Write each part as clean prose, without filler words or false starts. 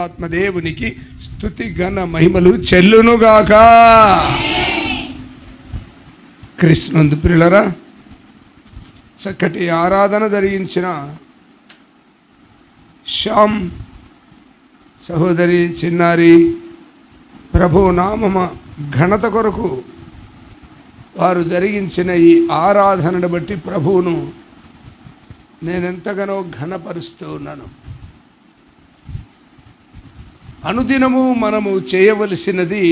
ఆత్మదేవునికి స్తుతి ఘన మహిమలు చెల్లునుగాక. క్రీస్తునందు ప్రియులారా, చక్కటి ఆరాధన జరిగించిన శ్యామ్ సహోదరి చిన్నారి ప్రభు నామమ ఘనత కొరకు వారు జరిగించిన ఈ ఆరాధనను బట్టి ప్రభువును నేనెంతగానో ఘనపరుస్తూ ఉన్నాను. అనుదినము మనము చేయవలసినది,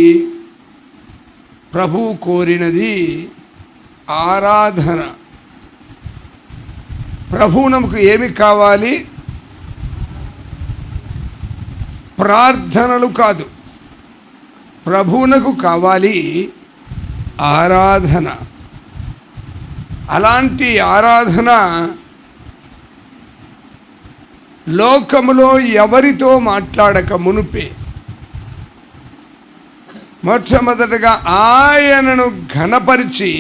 ప్రభువు కోరినది ఆరాధన. ప్రభువు నమకు ఏమి కావాలి? ప్రార్థనలు కాదు, ప్రభువునకు కావాలి ఆరాధన. అలాంటి ఆరాధన లోకములో ఎవరితో మాట్లాడక మునుపే మొట్టమొదటగా ఆయనను ఘనపరిచి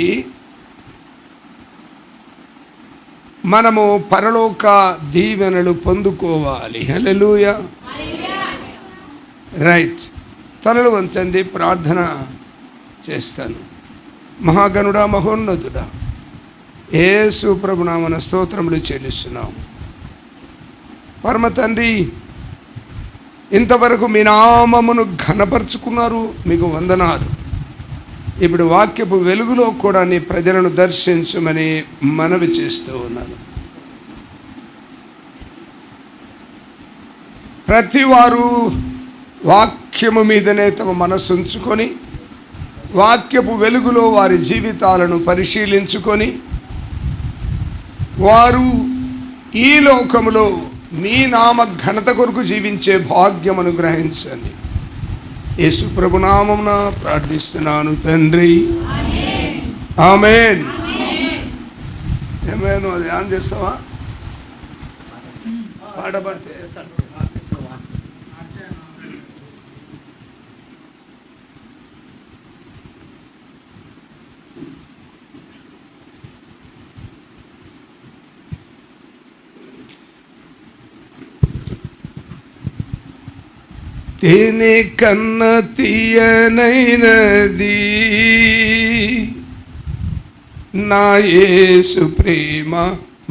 మనము పరలోక దీవెనలు పొందుకోవాలి. హల్లెలూయా. రైట్, తలలు వంచండి, ప్రార్థన చేస్తాను. మహాగణుడా, మహోన్నతుడా, యేసు ప్రభునామన స్తోత్రములు చెల్లిస్తున్నాము. పరమ తండ్రి, ఇంతవరకు మీ నామమును ఘనపరుచుకున్నారు, మీకు వందనాలు. ఇప్పుడు వాక్యపు వెలుగులో కూడా నీ ప్రజలను దర్శించమని మనవి చేస్తూ ఉన్నాను. ప్రతివారు వాక్యము మీదనే తమ మనసు ఉంచుకొని, వాక్యపు వెలుగులో వారి జీవితాలను పరిశీలించుకొని, వారు ఈ లోకములో మీ నామ ఘనత కొరకు జీవించే భాగ్యం అనుగ్రహించండి. యేసు ప్రభు నామమున ప్రార్థిస్తున్నాను తండ్రి, ఆమేన్. ఏమేను అది ఆన్ చేస్తావా? పాట పాడితే తేనె కన్న తీయనైనది నా యేసు ప్రేమ,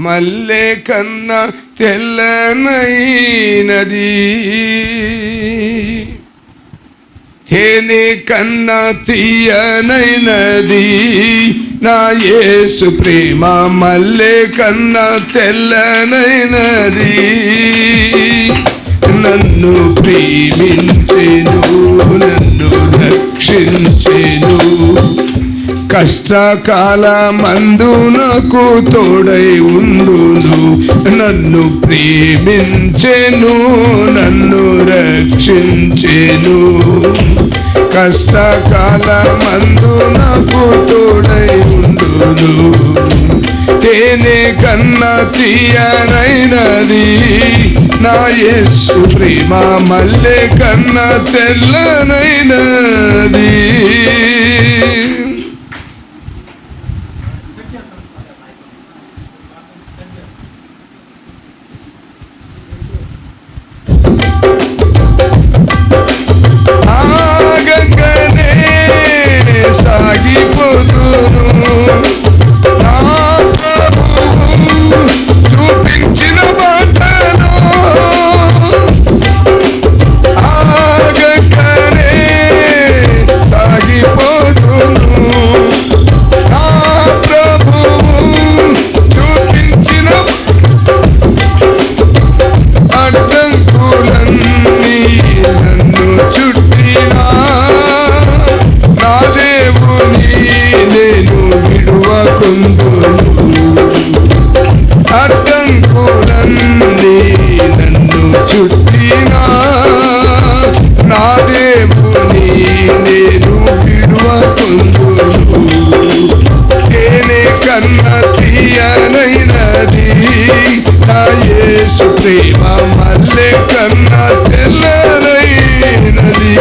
మల్లె కన్న తెల్లనైనది. తేనె కన్న తీయనైనది నా యేసు ప్రేమ, మల్లె కన్న తెల్లనైనది. నన్ను ప్రేమించెను, నన్ను రక్షించెను, కష్టకాలమందు నాకు తోడై ఉండును. నన్ను ప్రేమించెను, నన్ను రక్షించెను, కష్టకాలమందు నాకు తోడై ఉండును. తేనె కన్నా తీయనైనది నా యేసు ప్రేమ, మల్లె కన్నా తెల్లనైనది. ఆగకనే సాగిపోతును, చూపించిన బాటలో ఆగకనే సాగిపోతును. నా ప్రభువు చూపించిన అడ్డంకులన్నీ నన్ను చుట్టినా, నా దేవుని నేను విడువకుందును. అడ్డంకులన్నీ నన్ను చుట్టినా, నా దేవుని నేను విడువకుందును. తేనె కన్న తీయనైనది నా యేసు ప్రేమ, మల్లె కన్న తెల్లనైనది.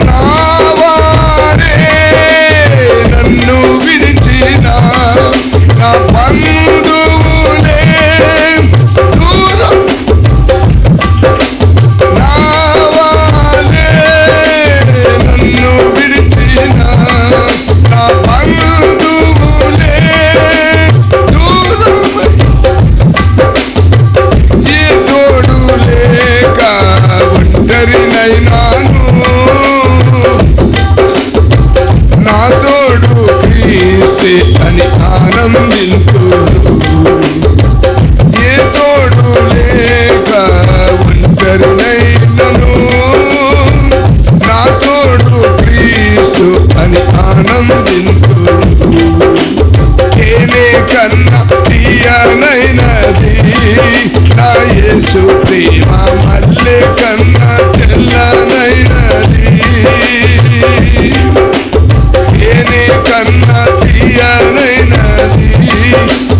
నా వారే నన్ను విడిచిన, నా కన్నా తీయనైనది నా యేసు ప్రేమ మల్లె కన్నా తెల్లనైనది తేనె కన్నా తీయనైనది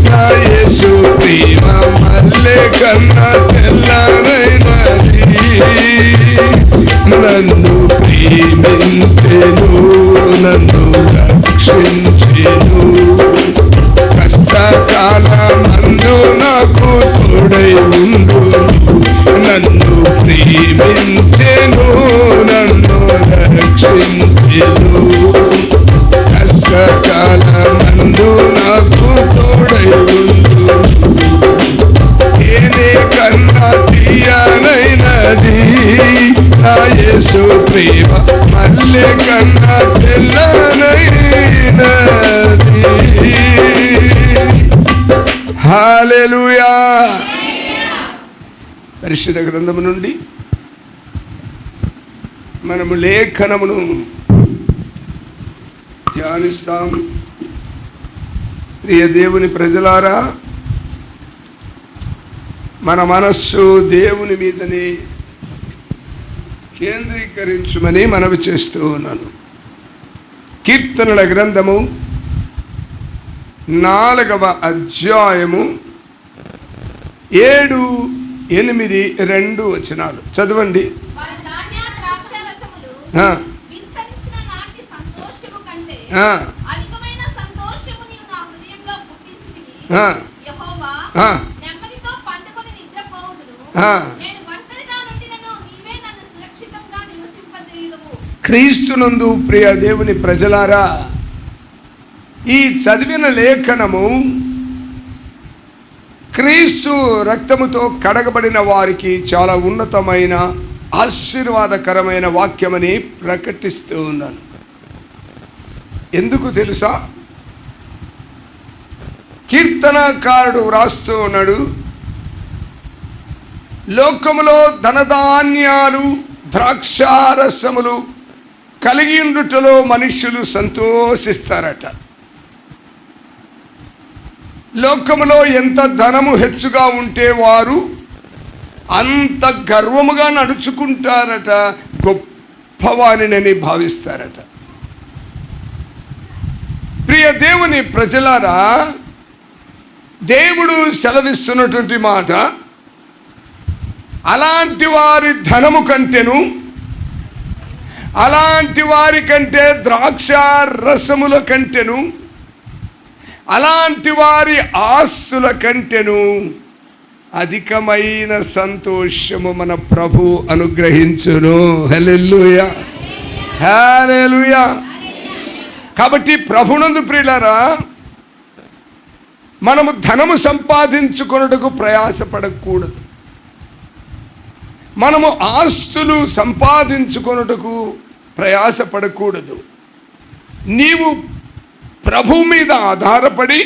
నా యేసు ప్రేమ మల్లె కన్నా తెల్లనైనది నన్ను ప్రేమించెను నన్ను రక్షించెను కష్టకాలమందు నాకు తోడై ఉండు నన్ను ప్రేమించెను నన్ను రక్షించెను కష్టకాలమందు నాకు తోడై ఉండు తేనె కన్నా తీయనైనది నా యేసు ప్రేమ మల్లె కన్నా తెల్లనైనది. హల్లెలూయా. పరిశుద్ధ గ్రంథము నుండి మనము లేఖనమును ధ్యానిస్తాం. ప్రియ దేవుని ప్రజలారా, మన మనస్సు దేవుని మీదనే కేంద్రీకరించుమని మనవి చేస్తూ ఉన్నాను. కీర్తనల గ్రంథము 4వ అధ్యాయము 7, 8, 2 వచనాలు చదవండి. క్రీస్తునందు ప్రియ దేవుని ప్రజలారా, ఈ చదివిన లేఖనము క్రీస్తు రక్తముతో కడగబడిన వారికి చాలా ఉన్నతమైన ఆశీర్వాదకరమైన వాక్యమని ప్రకటిస్తూ ఉన్నాను. ఎందుకు తెలుసా? కీర్తనకారుడు వ్రాస్తూ ఉన్నాడు, లోకములో ధనధాన్యాలు ద్రాక్షారసములు కలిగి ఉండుటలో మనుష్యులు సంతోషిస్తారట. లోకములో ఎంత ధనము హెచ్చుగా ఉంటే వారు అంత గర్వముగా నడుచుకుంటారట, గొప్పవానినని భావిస్తారట. ప్రియ దేవుని ప్రజలారా, దేవుడు సెలవిస్తున్నటువంటి మాట, అలాంటి వారి ధనము కంటేను, అలాంటి వారి కంటే ద్రాక్ష రసముల కంటేను, అలాంటి వారి ఆస్తుల కంటేను అధికమైన సంతోషము మన ప్రభు అనుగ్రహించును. హల్లెలూయా, హల్లెలూయా. కాబట్టి ప్రభునందు ప్రియులారా, మనము ధనము సంపాదించుకొనుటకు ప్రయాసపడకూడదు. మనము ఆస్తులు సంపాదించుకొనుటకు ప్రయాసపడకూడదు. నీవు ప్రభు మీద ఆధారపడి,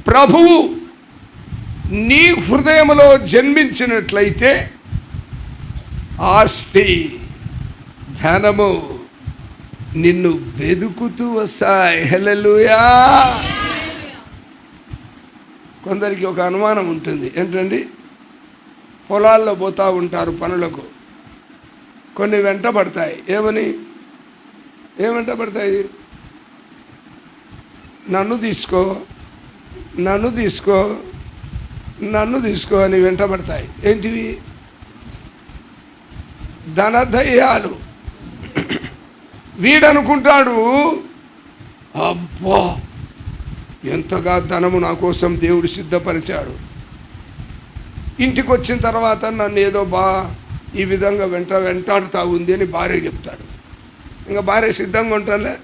ప్రభువు నీ హృదయములో జన్మించినట్లయితే ఆస్తి, ధనము నిన్ను వెదుకుతూ వస్తాయి. హల్లెలూయా. కొందరికి ఒక అనుమానం ఉంటుంది, ఏంటండి, పొలాల్లో పోతూ ఉంటారు పనులకు, కొన్ని వెంట పడతాయి. ఏమంట పడతాయి? నన్ను తీసుకో, నన్ను తీసుకో, నన్ను తీసుకో అని వెంట పడతాయి. ఏంటివి? ధనదయ్యాలు. వీడనుకుంటాడు, అబ్బా ఎంతగా ధనము నా కోసం దేవుడు సిద్ధపరిచాడు, ఇంటికి వచ్చిన తర్వాత నన్ను ఏదో ఈ విధంగా వెంటాడుతూ ఉంది అని భార్య చెప్తాడు. ఇంకా భార్య సిద్ధంగా ఉంటాలే,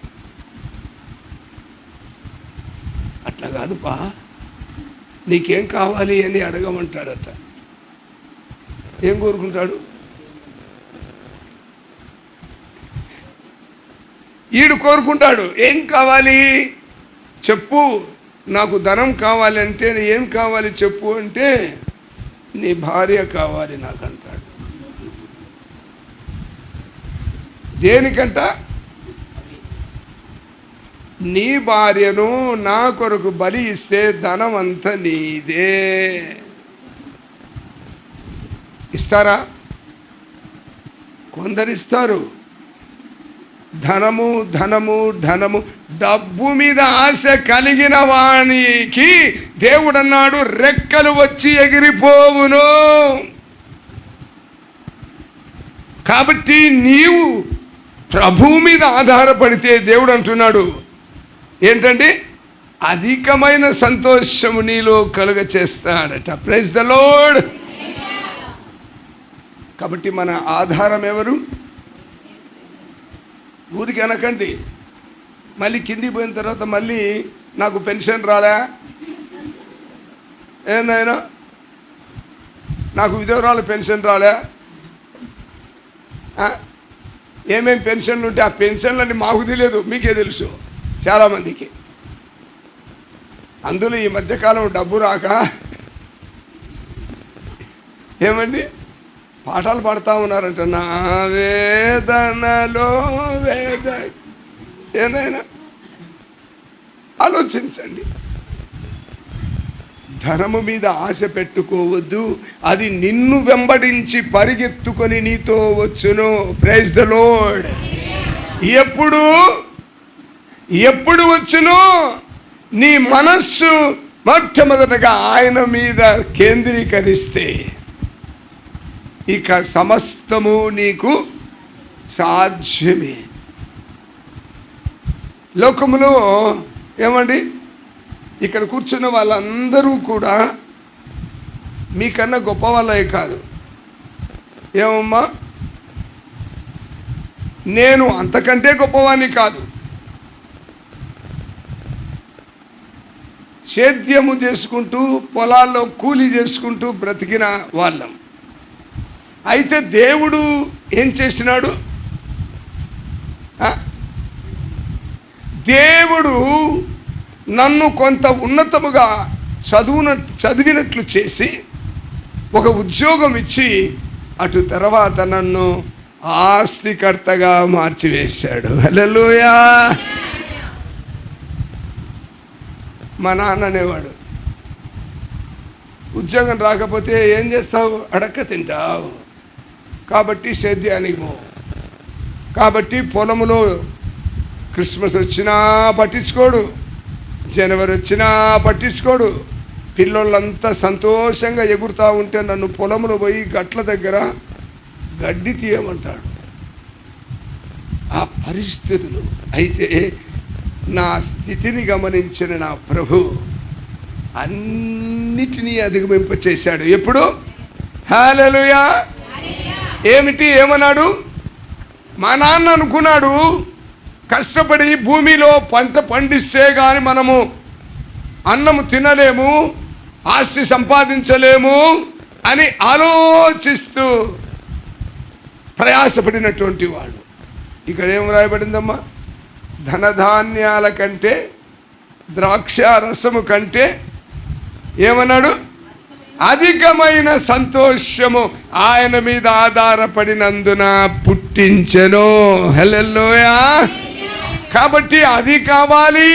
అట్లా కాదు నీకేం కావాలి అని అడగమంటాడట. ఏం కోరుకుంటాడు? ఈడు కోరుకుంటాడు, ఏం కావాలి చెప్పు, నాకు ధనం కావాలంటే ఏం కావాలి చెప్పు అంటే, నీ భార్య కావాలి నాకంటాడు. దేనికంట? నీ భార్యను నా కొరకు బలి ఇస్తే ధనం అంతా నీదే. ఇస్తారా? కొందరిస్తారు. ధనము ధనము ధనము, డబ్బు మీద ఆశ కలిగిన వానికి దేవుడన్నాడు రెక్కలు వచ్చి ఎగిరిపోవును. కాబట్టి నీవు ప్రభువు మీద ఆధారపడితే దేవుడు అంటున్నాడు ఏంటంటే అధికమైన సంతోషము నీలో కలుగ చేస్తాడట. Praise the Lord. కాబట్టి మన ఆధారం ఎవరు? ఊరికి అనకండి. మళ్ళీ కిందికి పోయిన తర్వాత మళ్ళీ నాకు పెన్షన్ రాలే, ఏనాయనా నాకు విధవరాలు పెన్షన్ రాలే, ఏమేమి పెన్షన్లు ఉంటే ఆ పెన్షన్లన్నీ మాకు తెలియదు, మీకే తెలుసు చాలామందికి. అందులో ఈ మధ్యకాలం డబ్బు రాక ఏమండి పాటలు పాడుతూ ఉన్నారంట, నా వేదనలో ఏనైనా ఆలోచించండి. ధనము మీద ఆశ పెట్టుకోవద్దు, అది నిన్ను వెంబడించి పరిగెత్తుకొని నీతో వచ్చును. Praise the Lord. ఎప్పుడు వచ్చును? నీ మనస్సు మొట్టమొదటగా ఆయన మీద కేంద్రీకరిస్తే ఇక సమస్తము నీకు సాధ్యమే. లోకములో ఏమండి ఇక్కడ కూర్చున్న వాళ్ళందరూ కూడా మీకన్నా గొప్ప వాళ్ళే కాదు. ఏమమ్మా, నేను అంతకంటే గొప్పవాణ్ణి కాదు. సేద్యము చేసుకుంటూ పొలాల్లో కూలీ చేసుకుంటూ బ్రతికిన వాళ్ళం. అయితే దేవుడు ఏం చేసినాడు? దేవుడు నన్ను కొంత ఉన్నతముగా చదివినట్లు చేసి ఒక ఉద్యోగం ఇచ్చి అటు తర్వాత నన్ను ఆస్తికర్తగా మార్చివేశాడు. హల్లెలూయా. మా నాన్న అనేవాడు, ఉద్యోగం రాకపోతే ఏం చేస్తావు? అడక్క తింటావు. కాబట్టి సేద్యానికి పో. కాబట్టి పొలములో క్రిస్మస్ వచ్చినా పట్టించుకోడు, జనవరి వచ్చినా పట్టించుకోడు. పిల్లోళ్ళంతా సంతోషంగా ఎగురుతూ ఉంటే నన్ను పొలంలో పోయి గట్ల దగ్గర గడ్డి తీయమంటాడు. ఆ పరిస్థితులు. అయితే నా స్థితిని గమనించిన నా ప్రభు అన్నిటినీ అధిగమింప చేశాడు. ఎప్పుడు? హల్లెలూయా. ఏమన్నాడు? మా నాన్న అనుకున్నాడు కష్టపడి భూమిలో పంట పండిస్తే కానీ మనము అన్నము తినలేము, ఆస్తి సంపాదించలేము అని ఆలోచిస్తూ ప్రయాసపడినటువంటి వాడు. ఇక్కడ ఏం రాయబడిందమ్మా? ధనధాన్యాల కంటే ద్రాక్ష రసము కంటే ఏమన్నాడు? అధికమైన సంతోషము ఆయన మీద ఆధారపడినందున పుట్టించెను. హల్లెలూయా. కాబట్టి అది కావాలి.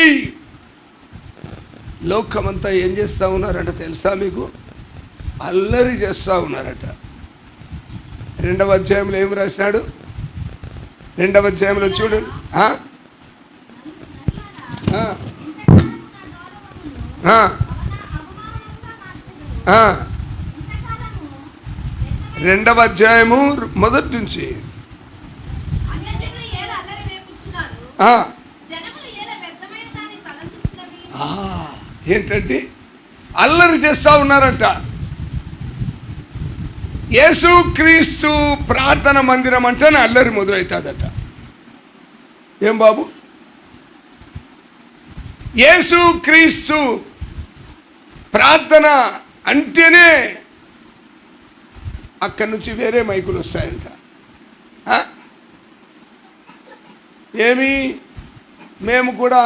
లోకమంతా ఏం చేస్తూ ఉన్నారట తెలుసా మీకు? అల్లరి చేస్తూ ఉన్నారట. 2వ అధ్యాయంలో ఏం రాసినాడు? 2వ అధ్యాయంలో చూడండి. 2వ అధ్యాయము మొదటి నుంచి ఏంటంటే అల్లరి చేస్తూ ఉన్నారంట. యేసుక్రీస్తు ప్రార్థన మందిరం అంటేనే అల్లరి మొదలవుతుందట. ఏం బాబు? యేసుక్రీస్తు ప్రార్థన అంటేనే అక్కడి నుంచి వేరే మైకులు వస్తాయంట. ఏమి మేము కూడా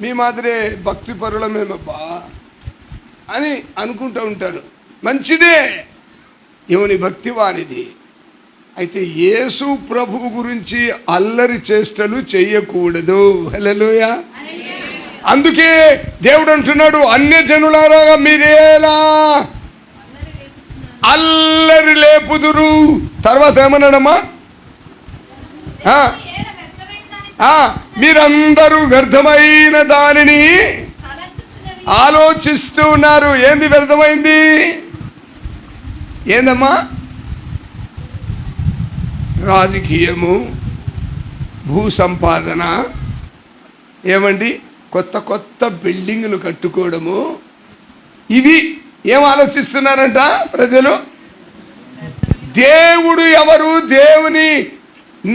మీ మాదిరే భక్తి పరులమేమబ్బా అని అనుకుంటూ ఉంటారు. మంచిదే, ఎవని భక్తి వానిది. అయితే యేసు ప్రభువు గురించి అల్లరి చేష్టలు చెయ్యకూడదు. హల్లెలూయా. అందుకే దేవుడు అంటున్నాడు, అన్యజనులారా మీరేలా అల్లరి లేపుదురు. తర్వాత ఏమన్నాడమ్మా? మీరందరూ వ్యర్థమైన దానిని ఆలోచిస్తూ ఉన్నారు. ఏంది వ్యర్థమైంది? ఏందమ్మా? రాజకీయము, భూ సంపాదన, ఏమండి కొత్త కొత్త బిల్డింగులు కట్టుకోవడము, ఇవి ఏం ఆలోచిస్తున్నారంట ప్రజలు? దేవుడు ఎవరు? దేవుని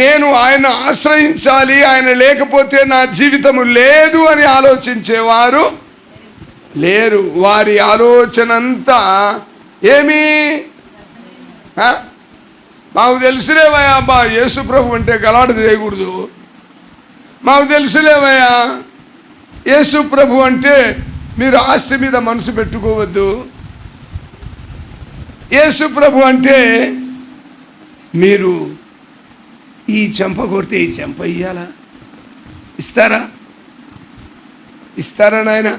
నేను ఆయన ఆశ్రయించాలి, ఆయన లేకపోతే నా జీవితము లేదు అని ఆలోచించేవారు లేరు. వారి ఆలోచన అంతా ఏమి? మాకు తెలుసులేవయ్యా అబ్బా, యేసు ప్రభు అంటే గలాట చేయకూడదు. మాకు తెలుసులేవయ్యా, యేసు ప్రభు అంటే మీరు ఆస్తి మీద మనసు పెట్టుకోవద్దు. యేసు ప్రభు అంటే మీరు ఈ చెంప కొడితే ఈ చెంప ఇయ్యాలా? ఇస్తారా? ఇస్తారా నాయన?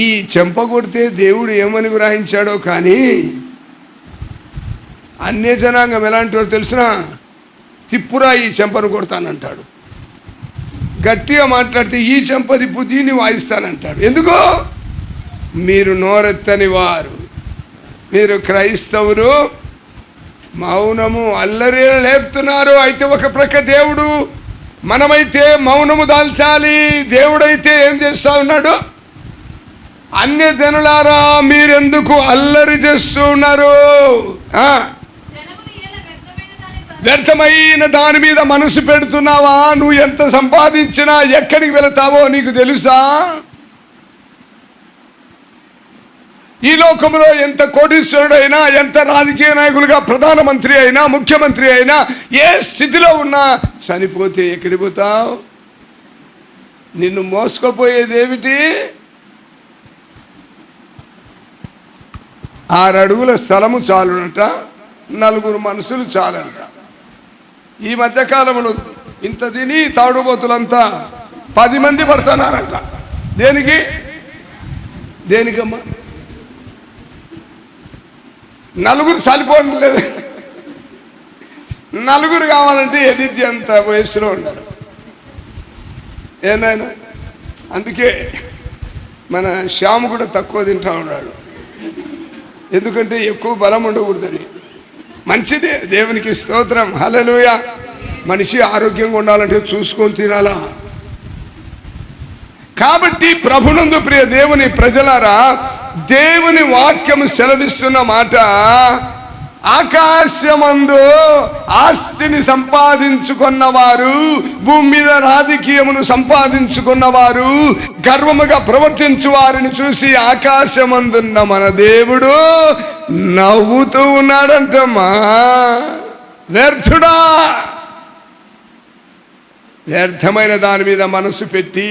ఈ చెంప కొడితే దేవుడు ఏమని వ్రాయించాడో కానీ అన్య జనాంగం ఎలాంటి వాడు తెలుసునా? తిప్పురా ఈ చెంపను కొడతానంటాడు. గట్టిగా మాట్లాడితే ఈ చెంప తిప్పు, దీన్ని వాయిస్తానంటాడు. ఎందుకో? మీరు నోరెత్తని వారు, మీరు క్రైస్తవులు మౌనము అల్లరి లేపుతున్నారు. అయితే ఒక ప్రక్క దేవుడు, మనమైతే మౌనము దాల్చాలి. దేవుడైతే ఏం చేస్తా ఉన్నాడు? అన్య జనులారా మీరెందుకు అల్లరి చేస్తూ ఉన్నారు? వ్యర్థమైన దాని మీద మనసు పెడుతున్నావా? నువ్వు ఎంత సంపాదించినా ఎక్కడికి వెళతావో నీకు తెలుసా? ఈ లోకంలో ఎంత కోటీశ్వరుడైనా, ఎంత రాజకీయ నాయకులుగా ప్రధానమంత్రి అయినా, ముఖ్యమంత్రి అయినా, ఏ స్థితిలో ఉన్నా చనిపోతే ఎక్కడికి పోతావు? నిన్ను మోసుకుపోయేది ఏమిటి? 6 అడుగుల స్థలము చాలునట, 4 మనుషులు చాలంట. ఈ మధ్యకాలంలో ఇంత తిని తాడుబోతులంతా 10 మంది పడుతున్నారంట. దేనికి? దేనికమ్మా? 4 సరిపోవడం లేదు. 4 కావాలంటే ఎదిద్ది అంత వయసులో ఉండాలి. ఏనాయనా? అందుకే మన శ్యాము కూడా తక్కువ తింటా ఉన్నాడు. ఎందుకంటే ఎక్కువ బలం ఉండకూడదని. మంచిదే, దేవునికి స్తోత్రం, హల్లెలూయా. మనిషి ఆరోగ్యంగా ఉండాలంటే చూసుకొని తినాలా. కాబట్టి ప్రభునందు ప్రియ దేవుని ప్రజలారా, దేవుని వాక్యము సెలవిస్తున్న మాట, ఆకాశమందు ఆస్తిని సంపాదించుకున్నవారు, భూమి మీద రాజకీయమును సంపాదించుకున్నవారు, గర్వముగా ప్రవర్తించు వారిని చూసి ఆకాశమందున్న మన దేవుడు నవ్వుతూ ఉన్నాడంటమ్మా. వ్యర్థుడా, వ్యర్థమైన దాని మీద మనసు పెట్టి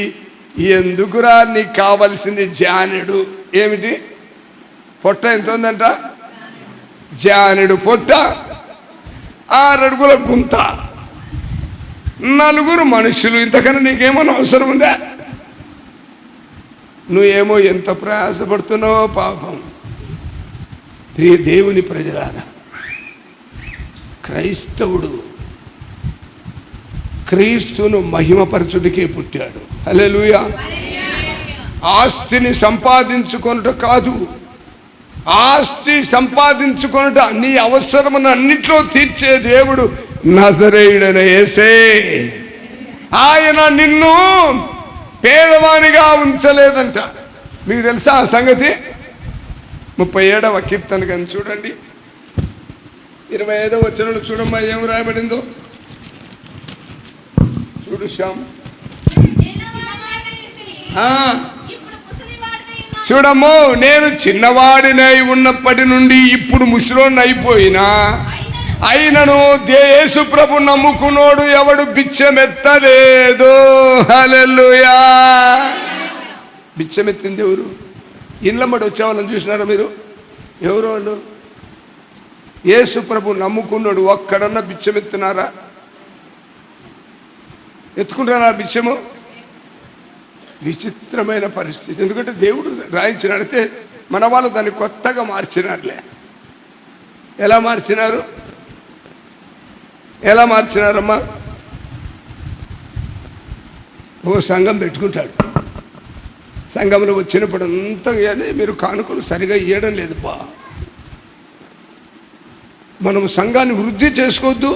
ఎందుకురా? నీకు కావలసింది జానెడు. ఏమిటి? పొట్ట ఎంత ఉందంట? జానెడు పొట్ట, 6 అడుగుల గుంత, 4 మనుషులు. ఇంతకన్నా నీకేమన్నా అవసరం ఉందా? నువ్వేమో ఎంత ప్రయాసపడుతున్నావో పాపం. ప్రియ దేవుని ప్రజలారా, క్రైస్తవుడు క్రీస్తును మహిమపరచుడికే పుట్టాడు. హల్లెలూయా. ఆస్తిని సంపాదించుకొనుట కాదు, ఆస్తి సంపాదించుకొనుట నీ అవసరమును అన్నిట్లో తీర్చే దేవుడు నజరేయుడైన యేసే. ఆయన నిన్ను పేదవానిగా ఉంచలేదంట. మీకు తెలుసా ఆ సంగతి? 37వ కీర్తన కానీ చూడండి, 25వ వచనంలో చూడమ్మా ఏం రాయబడిందో. చూడు శ్యామ్, చూడమ్మో, నేను చిన్నవాడినై ఉన్నప్పటి నుండి ఇప్పుడు ముసలోడిని అయిపోయినా, అయినను యేసు ప్రభు నమ్ముకున్నోడు ఎవడు బిచ్చమెత్తలేదు. హల్లెలూయా. బిచ్చమెత్తింది ఎవరు? ఇండ్లమ్మడి వచ్చేవాళ్ళని చూసినారా మీరు? ఎవరు వాళ్ళు? యేసు ప్రభు నమ్ముకున్నాడు ఒక్కడన్నా బిచ్చం ఎత్తున్నారా? ఎత్తుకుంటారా బిచ్చము? విచిత్రమైన పరిస్థితి. ఎందుకంటే దేవుడు రాయించినడితే మన వాళ్ళు దాన్ని కొత్తగా మార్చినారులే. ఎలా మార్చినారు? ఎలా మార్చినారమ్మా? ఓ సంఘం పెట్టుకుంటాడు, సంఘంలో వచ్చినప్పుడు అంతా మీరు కానుకలు సరిగా ఇవ్వడం లేదు బా, మనం సంఘాన్ని వృద్ధి చేసుకోవద్దు,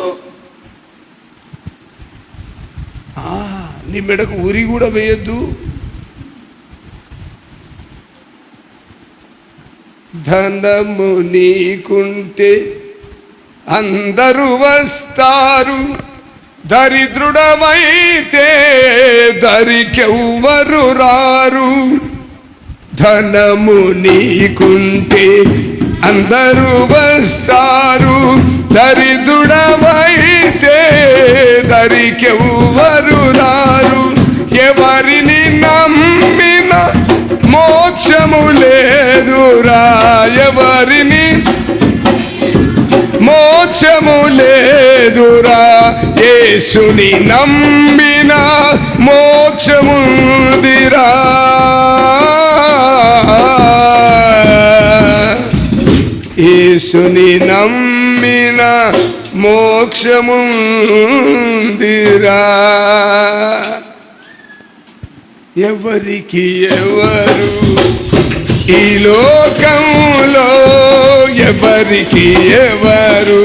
నీ మెడకు ఉరి కూడా వేయద్దు, ధనము నీకుంటే అందరూ వస్తారు, దరిద్రుడమైతే దరికెవ్వరు రారు. ధనము నీకుంటే అందరూ వస్తారు, దరిద్రుడమైతే దరికెవ్వరు రారు. ఎవరిని నమ్మిన మోక్షము లేదురా, ఎవరిని మోక్షము లేదురా, యేసుని నమ్మిన మోక్షముందిరా. యేసుని నమ్మిన మోక్షముందిరా. ఎవరికి ఎవరు ఈ లోకంలో, ఎవరికి ఎవరు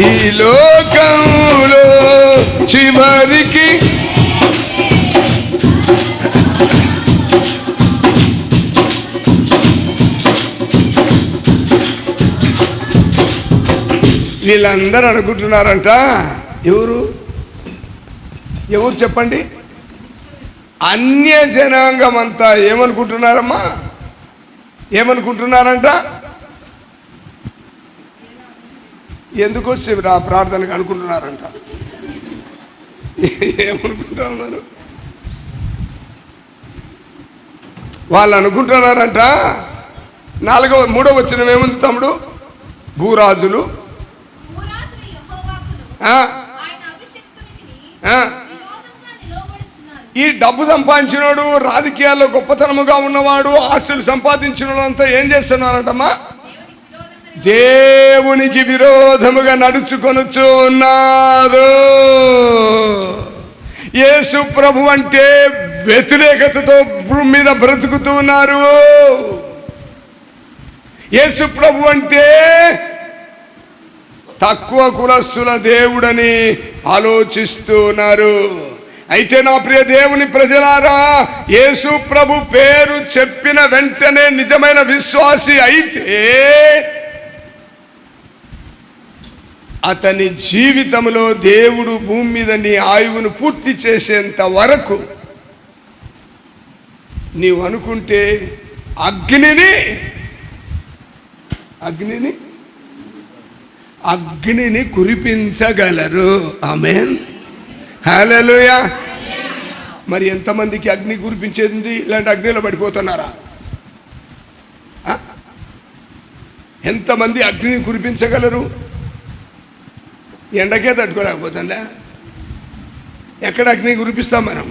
ఈ లోకంలో చివరికి వీళ్ళందరూ అనుకుంటున్నారంట. ఎవరు ఎవరు చెప్పండి? అన్య జనాంగం అంతా ఏమనుకుంటున్నారమ్మా? ఏమనుకుంటున్నారంట? ఎందుకు వచ్చి ప్రార్థనకు అనుకుంటున్నారంట? ఏమనుకుంటా ఉన్నారు వాళ్ళు? అనుకుంటున్నారంట 3వ వచనం ఏముంది తమ్ముడు? భూరాజులు ఈ డబ్బు సంపాదించినోడు, రాజకీయాల్లో గొప్పతనముగా ఉన్నవాడు, ఆస్తులు సంపాదించిన అంతా ఏం చేస్తున్నారంటమ్మా? దేవునికి విరోధముగా నడుచుకొనుచు ఉన్నారు. యేసు ప్రభు అంటే వ్యతిరేకతతో భూమి మీద బ్రతుకుతూ ఉన్నారు. యేసు ప్రభు అంటే తక్కువ కులస్తుల దేవుడని ఆలోచిస్తూ ఉన్నారు. అయితే నా ప్రియ దేవుని ప్రజలారా, యేసు ప్రభు పేరు చెప్పిన వెంటనే నిజమైన విశ్వాసి అయితే అతని జీవితంలో దేవుడు భూమి మీద నీ ఆయువును పూర్తి చేసేంత వరకు నీవు అనుకుంటే అగ్నిని కురిపించగలరు. ఆమేన్, హల్లెలూయా. మరి ఎంతమందికి అగ్ని కురిపించేది? ఇలాంటి అగ్నిలో పడిపోతున్నారా? ఎంతమంది అగ్నిని కురిపించగలరు? ఎండకే తట్టుకోలేకపోతుందా? ఎక్కడ అగ్ని కురిపిస్తాం మనం?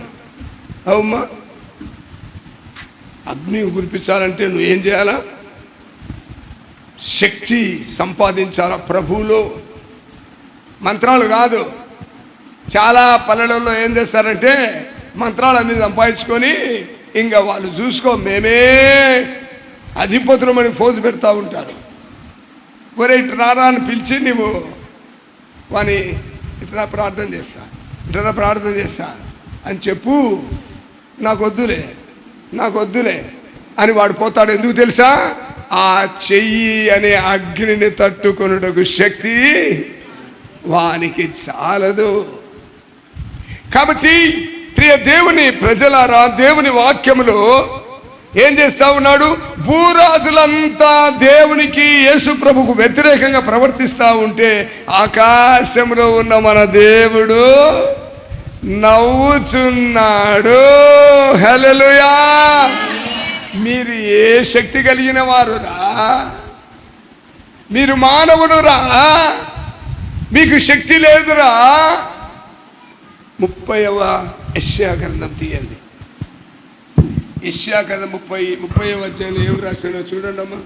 అవుమ్మా, అగ్ని కురిపించాలంటే నువ్వేం చేయాలా? శక్తి సంపాదించాలా ప్రభువులో. మంత్రాలు కాదు. చాలా పల్లెలలో ఏం చేస్తారంటే మంత్రాలన్నీ సంపాదించుకొని ఇంకా వాళ్ళు చూసుకో మేమే అధిపతులమని ఫోజు పెడతా ఉంటారు. ఒరే ఇటు రారా అని పిలిచి నువ్వు వాని ఇట్లా ప్రార్థన చేస్తా అని చెప్పు, నాకు వద్దులే అని వాడు పోతాడు. ఎందుకు తెలుసా? ఆ చెయ్యి అనే అగ్నిని తట్టుకొనుటకు శక్తి వానికి చాలదు. కాబట్టి ప్రియ దేవుని ప్రజలారా, దేవుని వాక్యములో ఏం చేస్తా ఉన్నాడు? భూరాజులంతా దేవునికి, యేసు ప్రభుకు వ్యతిరేకంగా ప్రవర్తిస్తూ ఉంటే ఆకాశంలో ఉన్న మన దేవుడు నవ్వుచున్నాడు. హల్లెలూయా. మీరు ఏ శక్తి కలిగిన వారురా? మీరు మానవులురా, మీకు శక్తి లేదురా. 30వ యెషయా గ్రంథం తీయండి. యెషయా గ్రంథం 30వ అధ్యాయంలో ఏం రాశాడో చూడండి అమ్మా.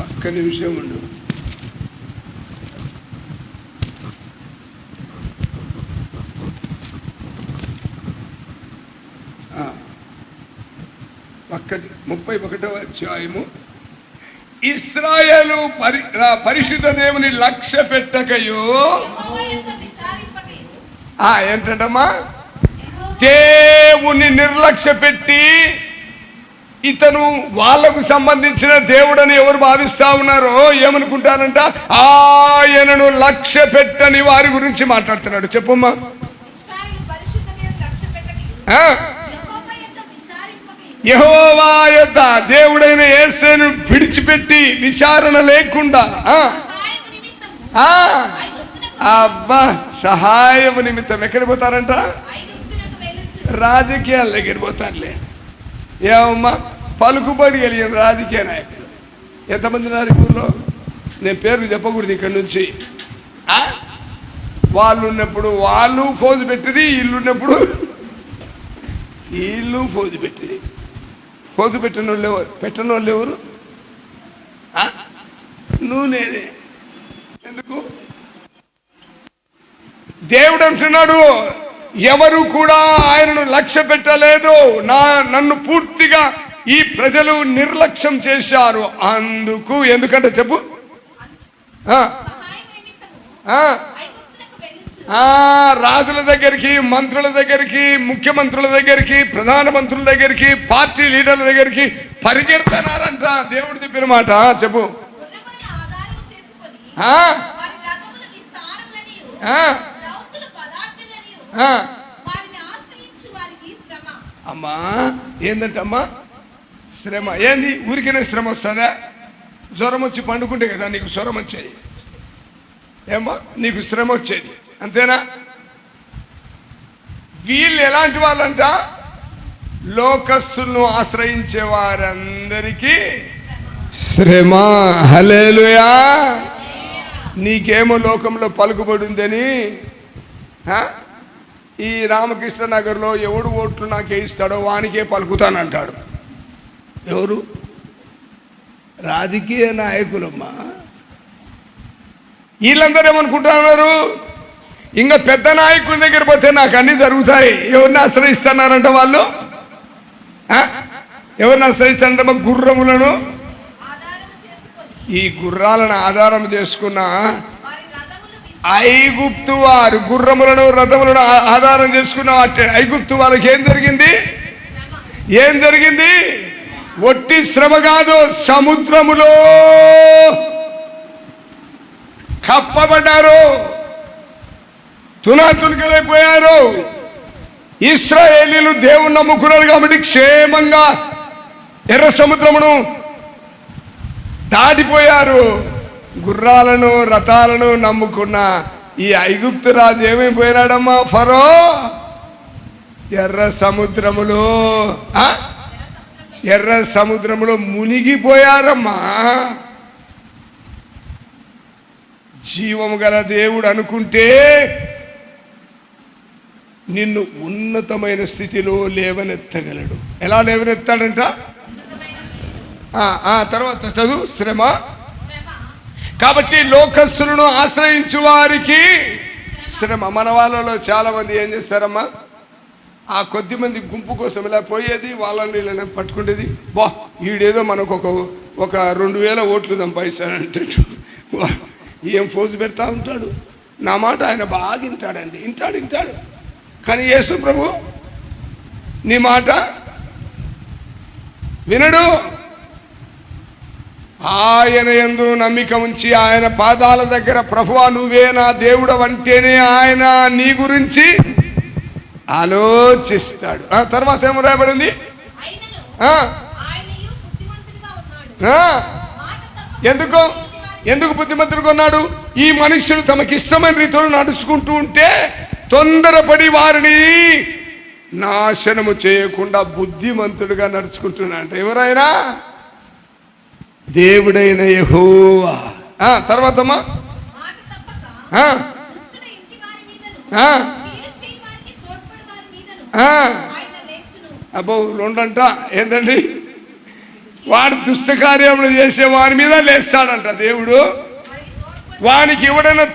ఒక్క నిమిషం ఉండు. ఒక్కటి 31వ అధ్యాయము. ఇశ్రాయేలు పరిశుద్ధ దేవుని లక్ష్య పెట్టకయో. ఏంటంటమ్మా? దేవుని నిర్లక్ష్య పెట్టి ఇతను వాళ్ళకు సంబంధించిన దేవుడని ఎవరు భావిస్తా ఉన్నారో ఏమనుకుంటారంట? ఆయనను లక్ష్య పెట్టని వారి గురించి మాట్లాడుతున్నాడు. చెప్పమ్మా. యెహోవా యొద్ద దేవుడైన యేసును విడిచిపెట్టి విచారణ లేకుండా అబ్బా సహాయం నిమిత్తం ఎక్కడికి పోతారంట? రాజకీయాల దగ్గర పోతారులే. ఏమమ్మా, పలుకుబడి కలిగిన రాజకీయ నాయకులు ఎంతమంది ఉన్నారు ఊళ్ళో? నేను పేర్లు చెప్పకూడదు ఇక్కడి నుంచి. వాళ్ళు ఉన్నప్పుడు వాళ్ళు ఫోజు పెట్టిరి, ఇల్లు ఉన్నప్పుడు వీళ్ళు ఫోజు పెట్టిరి. ఫోజు పెట్టిన వాళ్ళు ఎవరు? నువ్వు నేనే. ఎందుకు? దేవుడు అంటున్నాడు, ఎవరు కూడా ఆయనను లక్ష్య పెట్టలేదు. నన్ను పూర్తిగా ఈ ప్రజలు నిర్లక్ష్యం చేశారు. అందుకు ఎందుకంటే చెప్పు. రాజుల దగ్గరికి, మంత్రుల దగ్గరికి, ముఖ్యమంత్రుల దగ్గరికి, ప్రధానమంత్రుల దగ్గరికి, పార్టీ లీడర్ల దగ్గరికి పరిగెడుతున్నారంట. దేవుడు చెప్పిన మాట చెప్పు. అమ్మా ఏందంటమ్మా శ్రమ? ఏంది? ఊరికనే శ్రమ వస్తుందా? జ్వరం వచ్చి పండుకుంటే కదా నీకు జ్వరం వచ్చేది. ఏమ్మా నీకు శ్రమ వచ్చేది, అంతేనా? వీళ్ళు ఎలాంటి వాళ్ళంట? లోకస్తులను ఆశ్రయించే వారందరికీ శ్రమ. హల్లెలూయా. నీకేమో లోకంలో పలుకుబడి ఉందని ఈ రామకృష్ణ నగర్లో ఎవడు ఓట్లు నాకు వేయిస్తాడో వానికే పలుకుతానంటాడు. ఎవరు? రాజకీయ నాయకులమ్మా. వీళ్ళందరూ ఏమనుకుంటున్నారు? ఇంకా పెద్ద నాయకుల దగ్గర పోతే నాకు అన్నీ జరుగుతాయి. ఎవరిని ఆశ్రయిస్తున్నారంట వాళ్ళు? ఎవరిని ఆశ్రయిస్తారంట? గుర్రములను, ఈ గుర్రాలను ఆధారం చేసుకున్న ఐగుప్తు వారు, గుర్రములను రథములను ఆధారం చేసుకున్న ఐగుప్తు వారికి ఏం జరిగింది? ఏం జరిగింది? ఒట్టి శ్రమ కాదు, సముద్రములో కప్పబడ్డారు, తునాతునకలైపోయారు. ఇశ్రాయేలీలు దేవుని నమ్ముకున్నారు కాబట్టి క్షేమంగా ఎర్ర సముద్రమును దాటిపోయారు. గుర్రాలను రథాలను నమ్ముకున్న ఈ ఐగుప్తు రాజు ఏమైపోయినాడమ్మా? ఫరో ఎర్ర సముద్రములో మునిగిపోయారమ్మా. జీవము గల దేవుడు అనుకుంటే నిన్ను ఉన్నతమైన స్థితిలో లేవనెత్తగలడు. ఎలా లేవనెత్తాడంట? తర్వాత చదువు. శ్రమ. కాబట్టి లోకస్తులను ఆశ్రయించు వారికి శ్రమ. మన వాళ్ళలో చాలా మంది ఏం చేస్తారమ్మా? ఆ కొద్ది మంది గుంపు కోసం ఇలా పోయేది, వాళ్ళని ఇలా పట్టుకునేది. ఈడేదో మనకు ఒక 2000 ఓట్లు సంపాదిస్తాడంటాడు. ఏం ఫోజు పెడతా ఉంటాడు. నా మాట ఆయన బాగా వింటాడండి. వింటాడు. కానీ యేసు ప్రభు నీ మాట వినడు. ఆయన యందు నమ్మిక ఉంచి ఆయన పాదాల దగ్గర ప్రభువా నువ్వే నా దేవుడు అంటేనే ఆయన నీ గురించి ఆలోచిస్తాడు. తర్వాత ఏమో రాయబడింది? ఎందుకు బుద్ధిమంతుడుగా ఉన్నాడు? ఈ మనుషులు తమకిష్టమైన రీతిలో నడుచుకుంటూ ఉంటే తొందరపడి వారిని నాశనము చేయకుండా బుద్ధిమంతుడుగా నడుచుకుంటున్నాడు. ఎవరైనా దేవుడైన యెహోవా. తర్వాతమ్మా అబ్బో రెండంట. ఏంటండి? వాడు దుష్ట కార్యములు చేసే వారి మీద లేస్తాడంట దేవుడు. వానికి ఎవడైనా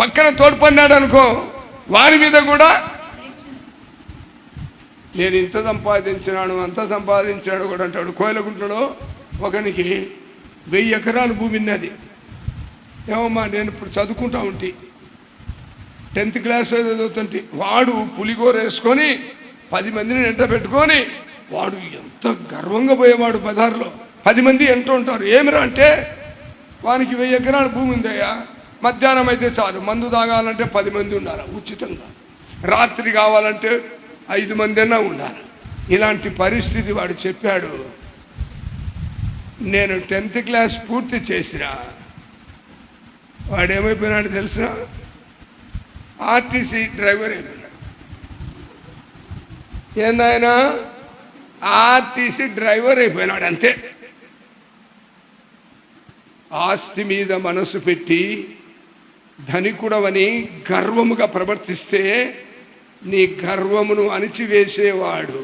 పక్కన తోడ్పడినాడు అనుకో, వారి మీద కూడా నేను ఇంత సంపాదించినాను అంత సంపాదించాడు కూడా అంటాడు. కోయలగుంటలో ఒకనికి 1000 ఎకరాల భూమి ఉన్నది. ఏమమ్మా నేను ఇప్పుడు చదువుకుంటా ఉంటే 10th క్లాస్ చదువుతుంటే వాడు పులిగోర వేసుకొని 10 మందిని ఎంట పెట్టుకొని వాడు ఎంత గర్వంగా పోయేవాడు. బజార్లో 10 మంది ఎంట ఉంటారు. ఏమిరా అంటే వానికి 1000 ఎకరాల భూమి ఉందయ్యా, మధ్యాహ్నం అయితే చాలు, మందు తాగాలంటే 10 మంది ఉండాలి ఉచితంగా, రాత్రి కావాలంటే 5 మంది అన్నా ఉండాలి. ఇలాంటి పరిస్థితి వాడు చెప్పాడు. నేను 10th క్లాస్ పూర్తి చేసిన వాడేమైపోయినాడు తెలిసిన? ఆర్టీసీ డ్రైవర్ అయిపోయినాడు. ఏందాయన? ఆర్టీసీ డ్రైవర్ అయిపోయినాడు అంతే. ఆస్తి మీద మనసు పెట్టి ధనికుడవని గర్వముగా ప్రవర్తిస్తే నీ గర్వమును అణిచివేసేవాడు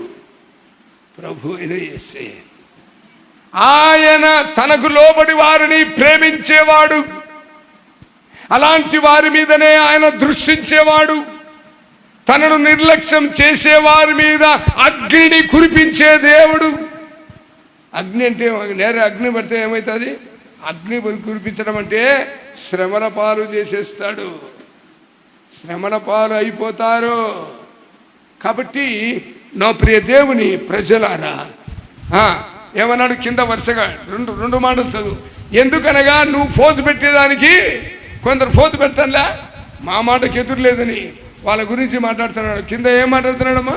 ప్రభు అయిన యేసే. ఆయన తనకు లోబడి వారిని ప్రేమించేవాడు. అలాంటి వారి మీదనే ఆయన దృష్టించేవాడు. తనను నిర్లక్ష్యం చేసే వారి మీద అగ్నిని కురిపించే దేవుడు. అగ్ని అంటే నేరే అగ్ని పడితే ఏమవుతుంది? అగ్ని కురిపించడం అంటే శ్రమల పాలు చేసేస్తాడు, శ్రమల పాలు అయిపోతారు. కాబట్టి నా ప్రియ దేవుని ప్రజలారా, ఏమన్నాడు కింద వరుసగా రెండు మాటలు చదువు. ఎందుకనగా నువ్వు ఫోజు పెట్టేదానికి కొందరు ఫోజు పెడతానులే, మా మాటకి ఎదురు లేదని వాళ్ళ గురించి మాట్లాడుతున్నాడు. కింద ఏం మాట్లాడుతున్నాడమ్మా?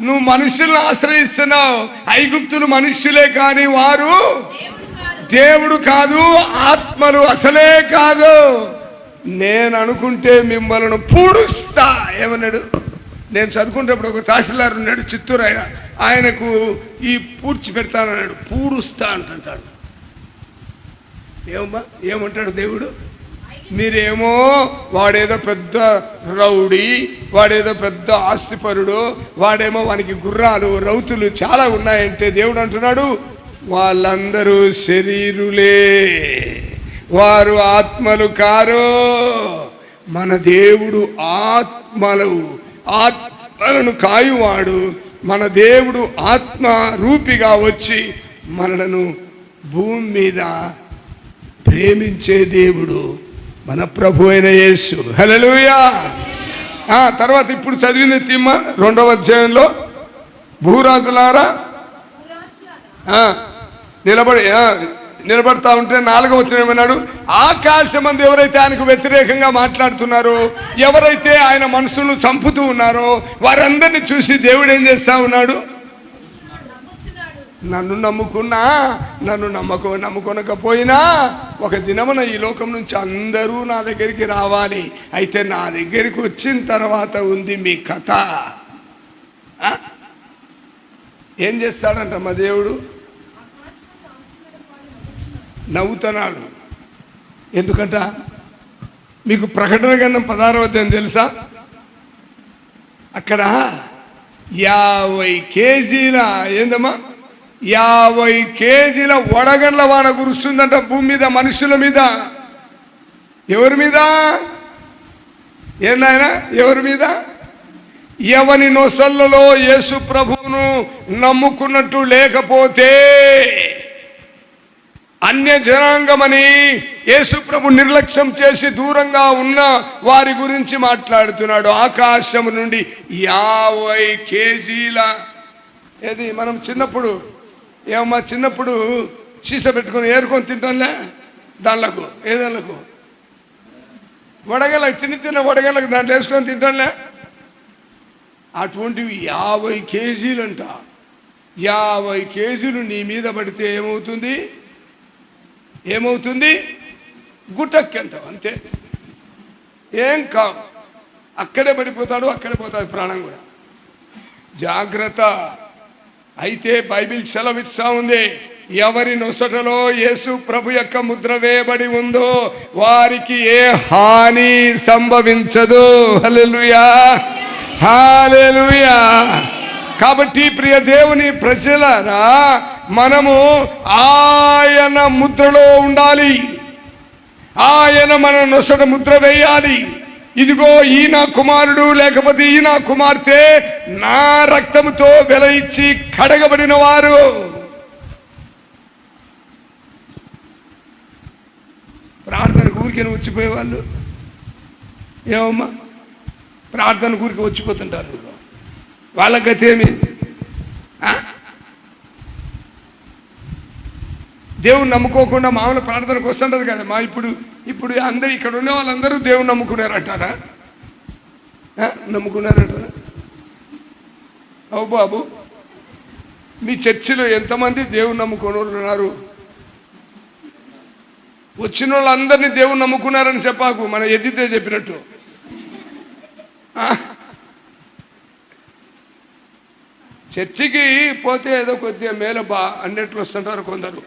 నువ్వు మనుషులను ఆశ్రయిస్తున్నావు. ఐగుప్తులు మనుష్యులే కానీ వారు దేవుడు కాదు, ఆత్మలు అసలే కాదు. నేను అనుకుంటే మిమ్మల్ని పూడుస్తా. ఏమన్నాడు? నేను చదువుకునేటప్పుడు ఒక తహసీల్దార్ ఉన్నాడు చిత్తూరు, ఆయనకు ఈ పూడ్చి పెడతానన్నాడు. పూడుస్తా అంటాడు. ఏమమ్మా ఏమంటాడు దేవుడు? మీరేమో వాడేదో పెద్ద రౌడీ, వాడేదో పెద్ద ఆస్తిపరుడు, వాడేమో వానికి గుర్రాలు రౌతులు చాలా ఉన్నాయంటే దేవుడు అంటున్నాడు వాళ్ళందరూ శరీరులే, వారు ఆత్మలు కారు. మన దేవుడు ఆత్మలను కాయువాడు. మన దేవుడు ఆత్మ రూపిగా వచ్చి మనలను భూమి మీద ప్రేమించే దేవుడు మన ప్రభు అయిన యేసు. హల్లెలూయా. తర్వాత ఇప్పుడు చదివిన తిమ్మ 2వ అధ్యాయంలో భూరాజులారా నిలబడతా ఉంటే 4వ వచనం ఏమన్నాడు? ఆకాశమందు ఎవరైతే ఆయనకు వ్యతిరేకంగా మాట్లాడుతున్నారో, ఎవరైతే ఆయన మనసును చంపుతూ ఉన్నారో వారందరినీ చూసి దేవుడు ఏం చేస్తా ఉన్నాడు? నన్ను నమ్ముకున్నా, నన్ను నమ్ముకొనకపోయినా ఒక దినమున ఈ లోకం నుంచి అందరూ నా దగ్గరికి రావాలి. అయితే నా దగ్గరికి వచ్చిన తర్వాత ఉంది మీ కథ. ఏం చేస్తాడంట మా దేవుడు? నవ్వుతున్నాడు. ఎందుకంట? మీకు ప్రకటన గ్రంథం 16వ అధ్యాయం తెలుసా? అక్కడ 50 కేజీల ఏందమ్మా 50 కేజీల వడగండ్ల వాన కురుస్తుందంట భూమి మీద, మనుషుల మీద. ఎవరి మీద? ఏందాయన? ఎవరి మీద? ఎవని నొసళ్ళలో యేసు ప్రభువును నమ్ముకున్నట్టు లేకపోతే అన్య జనాంగమని యేసు ప్రభు నిర్లక్ష్యం చేసి దూరంగా ఉన్న వారి గురించి మాట్లాడుతున్నాడు. ఆకాశం నుండి 50 కేజీల ఏది మనం చిన్నప్పుడు సీస పెట్టుకొని ఏరుకొని తింటాంలే, దాంట్లకు ఏదాళ్ళకు వడగలకు చిన్న వడగలకు దాంట్లో వేసుకొని తింటాంలే, అటువంటివి 50 కేజీలంట. 50 కేజీలు నీ మీద పడితే ఏమవుతుంది? గుట్టక్కంటావు అంతే, ఏం కావు. అక్కడే పడిపోతాడు, అక్కడే పోతాడు ప్రాణం కూడా. జాగ్రత్త. అయితే బైబిల్ సెలవిస్తా ఉంది, ఎవరి నొసటలో యేసు ప్రభు యొక్క ముద్ర వేయబడి ఉందో వారికి ఏ హాని సంభవించదు. హల్లెలూయా, హల్లెలూయా. కాబట్టి ప్రియ దేవుని ప్రజలారా, మనము ఆయన ముద్రలో ఉండాలి. ఆయన మన నొసట ముద్ర వేయాలి. ఇదిగో ఈ నా కుమారుడు, లేకపోతే ఈ నా కుమార్తె నా రక్తముతో వెల ఇచ్చి కడగబడిన వారు. ప్రార్థనకు ఊరికే వచ్చిపోయేవాళ్ళు ఏమమ్మా, ప్రార్థన ఊరికి వచ్చిపోతుంటారు. వాళ్ళ గతేమి? దేవుని నమ్ముకోకుండా మామూలు ప్రార్థనకు వస్తుంటారు కదా. ఇప్పుడు అందరు ఇక్కడ ఉన్న వాళ్ళందరూ దేవుని నమ్ముకున్నారంటారా? నమ్ముకున్నారంటారా? అవు బాబు, మీ చర్చిలో ఎంతమంది దేవుని నమ్ముకునే వాళ్ళు ఉన్నారు? వచ్చిన వాళ్ళందరినీ దేవుని నమ్ముకున్నారని చెప్పాకు, మన ఎదితే చెప్పినట్టు. చర్చికి పోతే ఏదో కొద్దిగా మేలు అన్నట్లు వస్తుంటారు కొందరు.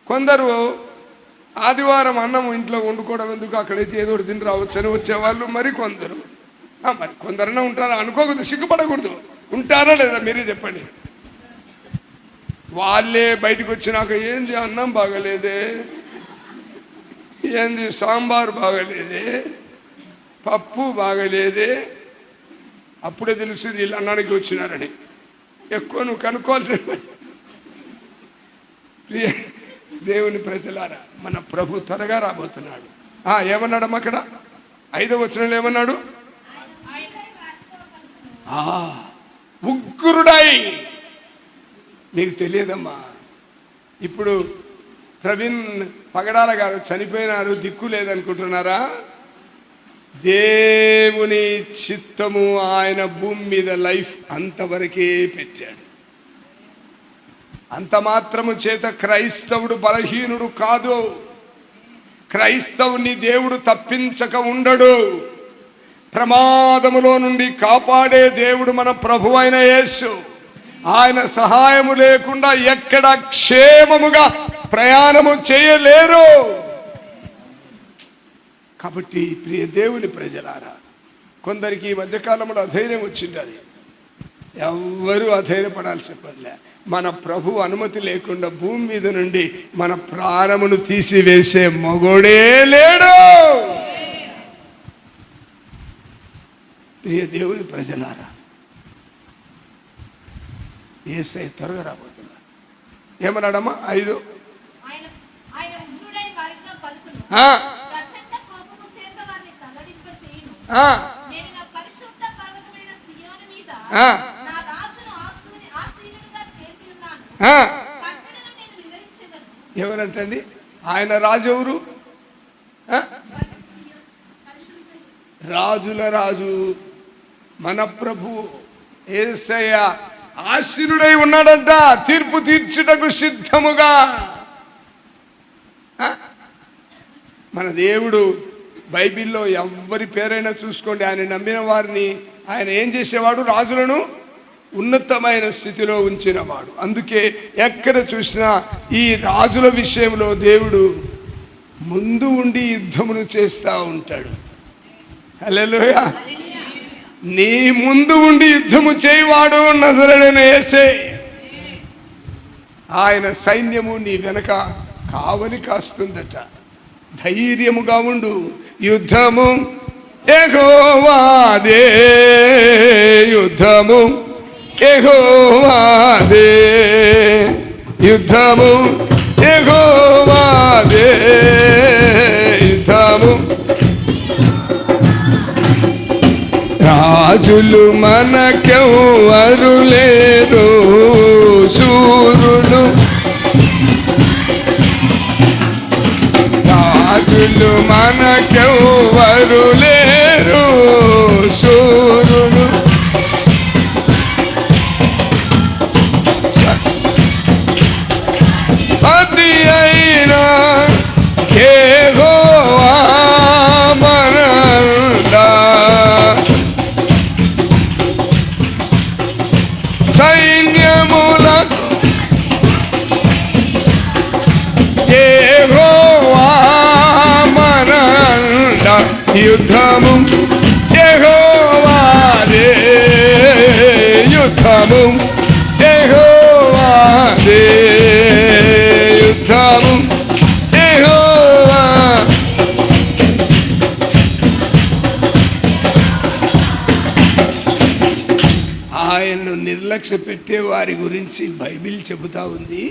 కొందరు ఆదివారం అన్నం ఇంట్లో వండుకోవడం ఎందుకు, అక్కడైతే ఏదో తిని రావచ్చని వచ్చేవాళ్ళు మరి కొందరు. మరి కొందరైనా ఉంటారా? అనుకోకూడదు, సిగ్గుపడకూడదు. ఉంటారా లేదా మీరే చెప్పండి. వాళ్ళే బయటకు వచ్చినాక ఏంది అన్నం బాగలేదే, ఏంది సాంబార్ బాగలేదే, పప్పు బాగలేదే, అప్పుడే తెలుస్తుంది వీళ్ళు అన్నానికి వచ్చినారని. ఎక్కువ నువ్వు కనుక్కోవాల్సిన దేవుని ప్రజలారా, మన ప్రభు త్వరగా రాబోతున్నాడు. ఏమన్నాడమ్మా అక్కడ 5వ వచనంలో ఏమన్నాడు? ఉగ్రుడై. మీకు తెలియదమ్మా, ఇప్పుడు ప్రవీణ్ పగడాల గారు చనిపోయినారు, దిక్కు లేదనుకుంటున్నారా? దేవుని చిత్తము ఆయన భూమి మీద లైఫ్ అంతవరకే పెట్టాడు. అంత మాత్రము చేత క్రైస్తవుడు బలహీనుడు కాదు. క్రైస్తవుని దేవుడు తప్పించక ఉండడు. ప్రమాదములో నుండి కాపాడే దేవుడు మన ప్రభు అయిన యేసు. ఆయన సహాయము లేకుండా ఎక్కడ క్షేమముగా ప్రయాణము చేయలేరు. కాబట్టి ప్రియ దేవుని ప్రజలారా, కొందరికి ఈ మధ్యకాలంలో అధైర్యం వచ్చింది. ఎవ్వరూ అధైర్యపడాల్సిన పనిలే. మన ప్రభు అనుమతి లేకుండా భూమి మీద నుండి మన ప్రాణమును తీసివేసే మగోడే లేడు. ప్రియ దేవుని ప్రజలారా, యేసయ్య త్వరగా రాబోతున్నాడు. ఏమన్నాడమ్మా? 5 ఎవరంటండి ఆయన రాజు? ఎవరు? రాజుల రాజు మన ప్రభు యేసయ్య ఆశీనుడై ఉన్నాడంట, తీర్పు తీర్చుటకు సిద్ధముగా. మన దేవుడు బైబిల్లో ఎవరి పేరైనా చూసుకోండి, ఆయన నమ్మిన వారిని ఆయన ఏం చేసేవాడు? రాజులను ఉన్నతమైన స్థితిలో ఉంచినవాడు. అందుకే ఎక్కడ చూసినా ఈ రాజుల విషయంలో దేవుడు ముందు ఉండి యుద్ధమును చేస్తూ ఉంటాడు. హల్లెలూయా. నీ ముందు ఉండి యుద్ధము చేయవాడు నజరేయుడైన యేసే. ఆయన సైన్యము నీ వెనక కావలి కాస్తుందట. ధైర్యముగా ఉండు. యుద్ధము యెహోవాదే, యుద్ధము యెహోవాదే, యుద్ధము యెహోవాదే, యుద్ధము. రాజులు మనకెవ్వరు లేరు, శూరులు రాజులు మనకెవ్వరు లేరు, శూరులు. అది అయినా యెహోవా మనందా, యుద్ధము యెహోవాదే, యుద్ధము యెహోవాదే, యుద్ధము యెహోవా. ఆయన్ను నిర్లక్ష్య పెట్టే వారి గురించి బైబిల్ చెబుతా ఉంది.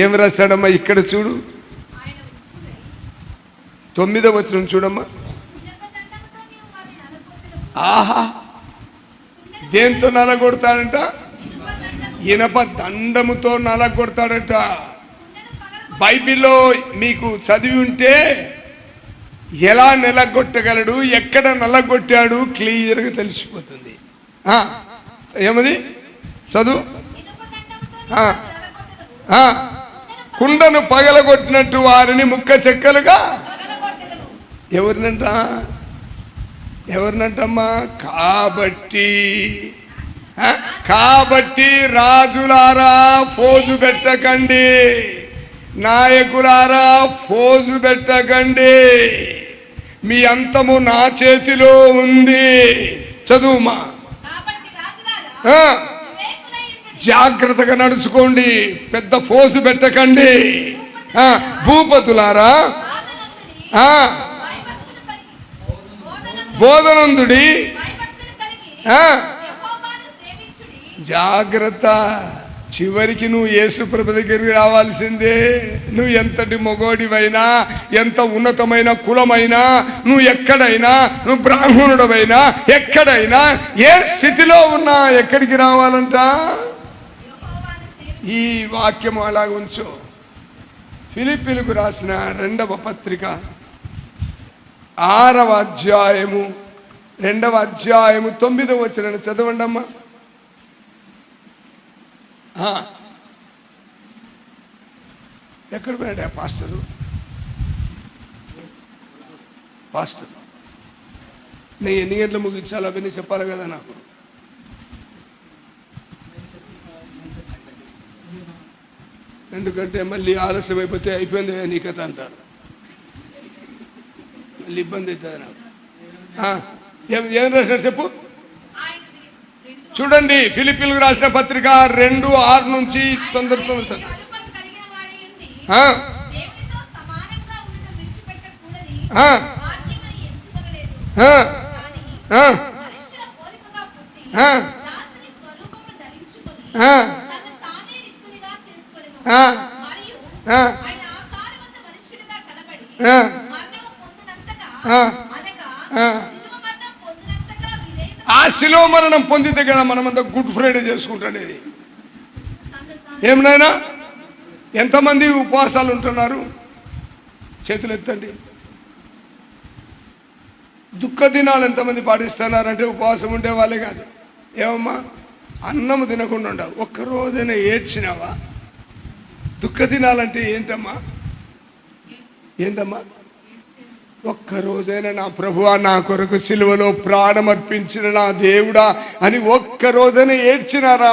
ఏం రాశాడమ్మా ఇక్కడ చూడు, 9వ వచనం చూడమ్మా. ఆహా, దేంతో నలగొడతాడంట? ఇనప దండముతో నలగొడతాడట. బైబిల్లో మీకు చదివి ఉంటే ఎలా నలగొట్టగలడు, ఎక్కడ నలగొట్టాడు క్లియర్గా తెలిసిపోతుంది. ఏమది చదువు. కుండను పగలగొట్టినట్టు వారిని ముక్క చెక్కలుగా. ఎవరినంటమ్మా? కాబట్టి రాజులారా ఫోజు పెట్టకండి, నాయకులారా ఫోజు పెట్టకండి, మీ అంతము నా చేతిలో ఉంది. చదువుమా. జాగ్రత్తగా నడుచుకోండి, పెద్ద ఫోజు పెట్టకండి. భూపతులారా బోధనందుడి, జాగ్రత్త. చివరికి నువ్వు యేసు ప్రభు దగ్గరికి రావాల్సిందే. నువ్వు ఎంతటి మొగోడివైనా, ఎంత ఉన్నతమైన కులమైనా, నువ్వు ఎక్కడైనా, నువ్వు బ్రాహ్మణుడవైనా, ఎక్కడైనా ఏ స్థితిలో ఉన్నా ఎక్కడికి రావాలంట? ఈ వాక్యము అలా ఉంచు. ఫిలిప్పీలకు రాసిన 2వ పత్రిక 6వ అధ్యాయము 2వ అధ్యాయము 9వ వచనం చదవండి అమ్మా. ఎక్కడ పోయాడా పాస్టరు? నేను ఎన్ని గంటలు ముగించాలి అవన్నీ చెప్పాలి కదా నాకు. ఎందుకంటే మళ్ళీ ఆలస్యం అయిపోతే అయిపోయింది నీ కథ అంటారు, మళ్ళీ ఇబ్బంది అవుతుంది నాకు. ఏం రాశాడు చెప్పు. చూడండి, ఫిలిప్పీలకు రాసిన పత్రిక 2:6 నుంచి తొందర ఆ శిలువ మరణం పొందితే కదా మనమంతా గుడ్ ఫ్రైడే చేసుకుంటాడు. ఏమనైనా ఎంతమంది ఉపవాసాలు ఉంటున్నారు? చేతులు ఎత్తండి. దుఃఖ దినాలు ఎంతమంది పాటిస్తున్నారంటే ఉపవాసం ఉండే వాళ్ళే కాదు. ఏమమ్మా, అన్నము తినకుండా ఉండవు, ఒక్కరోజైనా ఏడ్చినావా? దుఃఖ దినాలంటే ఏంటమ్మా? ఒక్కరోజైనా నా ప్రభువా నా కొరకు సిలువలో ప్రాణమర్పించిన నా దేవుడా అని ఒక్కరోజైనా ఏడ్చినారా?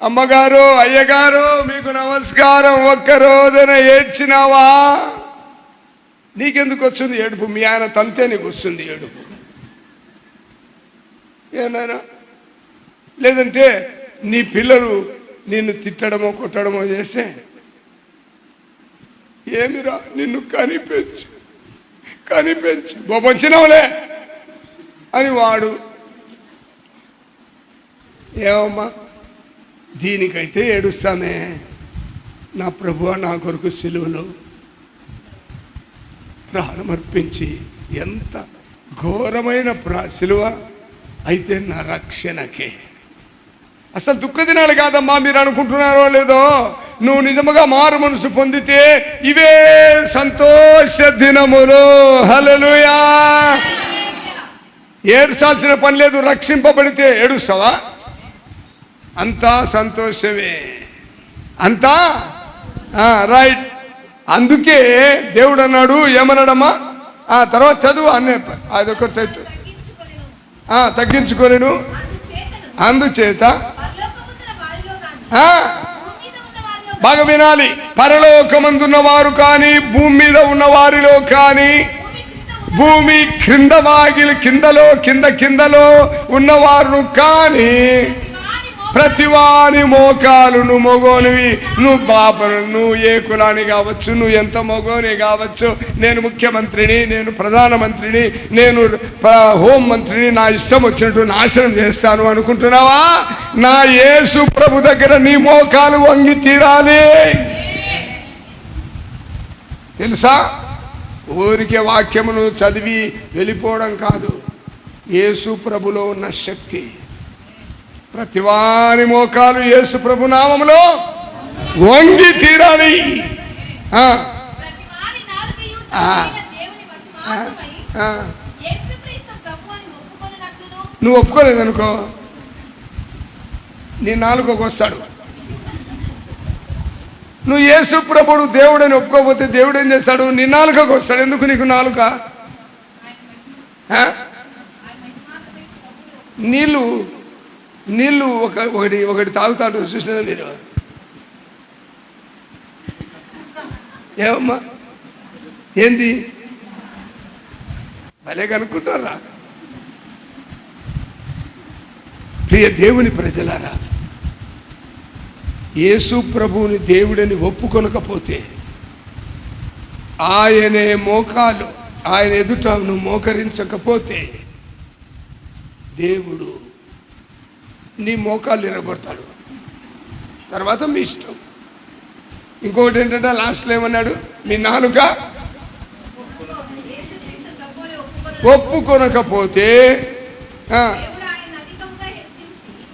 అమ్మగారు అయ్యగారు మీకు నమస్కారం. ఒక్కరోజైనా ఏడ్చినావా? నీకెందుకు వస్తుంది ఏడుపు? మీ ఆయన తంతే నీకు వస్తుంది ఏడుపు. ఏనారా? లేదంటే నీ పిల్లలు నిన్ను తిట్టడమో కొట్టడమో చేస్తే ఏమిరా నిన్ను కనిపించి బొబ్బొచ్చినావులే అని వాడు. ఏమమ్మా, దీనికైతే ఏడుస్తామే. నా ప్రభువా నా కొరకు సిలువలో ప్రాణమర్పించి, ఎంత ఘోరమైన సిలువ అయితే నా రక్షణకే. అసలు దుఃఖ దినాలు కాదమ్మా, మీరు అనుకుంటున్నారో లేదో. నువ్వు నిజముగా మారు మనసు పొందితే ఇవే సంతోష దినములు. హల్లెలూయా. ఏడ్చాల్సిన పని లేదు. రక్షింపబడితే ఏడుస్తావా? అంతా సంతోషమే, అంతా రైట్. అందుకే దేవుడు అన్నాడు, ఏమన్నాడమ్మా? తర్వాత చదువు అన్నే అదొకటి సైట్. తగ్గించుకోలేను, అందుచేత బాగా వినాలి. పరలోకమందున్న వారు కానీ, భూమి మీద ఉన్న వారిలో కానీ, భూమి క్రింద కిందలో ఉన్నవారు కానీ, ప్రతివాని మోకాలు, నువ్వు మగోనివి, నువ్వు బాపను, నువ్వు ఏ కులాన్ని కావచ్చు, నువ్వు ఎంత మగోని కావచ్చు, నేను ముఖ్యమంత్రిని, నేను ప్రధానమంత్రిని, నేను హోం మంత్రిని, నా ఇష్టం వచ్చినట్టు నాశనం చేస్తాను అనుకుంటున్నావా? నా యేసు ప్రభు దగ్గర నీ మోకాలు వంగి తీరాలి. తెలుసా? ఊరికే వాక్యమును చదివి వెళ్ళిపోవడం కాదు. యేసు ప్రభులో ఉన్న శక్తి. ప్రతివాని మోకాలు యేసు ప్రభు నామములో వంగి తీరాలి. నువ్వు ఒప్పుకోలేదనుకో, నీ నాలుకకు వస్తాడు. నువ్వు యేసు ప్రభుడు దేవుడని ఒప్పుకోకపోతే దేవుడు ఏం చేస్తాడు? నీ నాలుకకు వస్తాడు. ఎందుకు నీకు నాలుక? నీళ్ళు ఒకటి తాగుతాడు, చూసినా మీరు? ఏమమ్మా, ఏంది భలే కనుక్కుంటారా? ప్రియ దేవుని ప్రజలారా, యేసు ప్రభువుని దేవుడని ఒప్పుకొనకపోతే, ఆయనే మోకాలు, ఆయన ఎదుట నువ్వు మోకరించకపోతే, దేవుడు నీ మోకాలు నిలబడతాడు. తర్వాత మీ ఇష్టం. ఇంకొకటి ఏంటంటే లాస్ట్లో ఏమన్నాడు? మీ నాలుక ఒప్పుకొనకపోతే,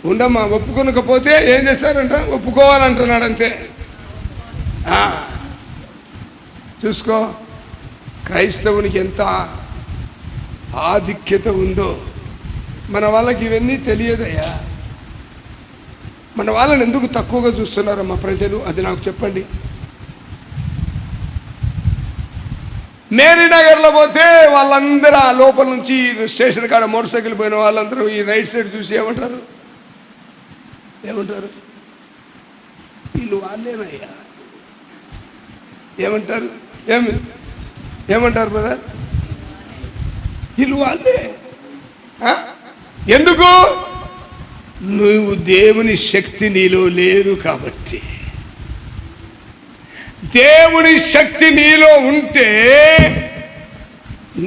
ఉండమ్మా, ఒప్పుకొనకపోతే ఏం చేస్తారంట? ఒప్పుకోవాలంటున్నాడు అంతే. చూసుకో, క్రైస్తవునికి ఎంత ఆధిక్యత ఉందో. మన వాళ్ళకి ఇవన్నీ తెలియదయ్యా. మన వాళ్ళని ఎందుకు తక్కువగా చూస్తున్నారమ్మా ప్రజలు? అది నాకు చెప్పండి. మేరీనగర్లో పోతే వాళ్ళందరూ ఆ లోపల నుంచి స్టేషన్ కాడ మోటార్ సైకిల్ పోయిన వాళ్ళందరూ ఈ రైట్ సైడ్ చూసి ఏమంటారు? వీళ్ళు వాళ్ళేనయ్యా. ఏమంటారు? ఏమంటారు బ్రదర్? వీళ్ళు వాళ్ళే. ఎందుకు? నువ్వు దేవుని శక్తి నీలో లేదు కాబట్టి. దేవుని శక్తి నీలో ఉంటే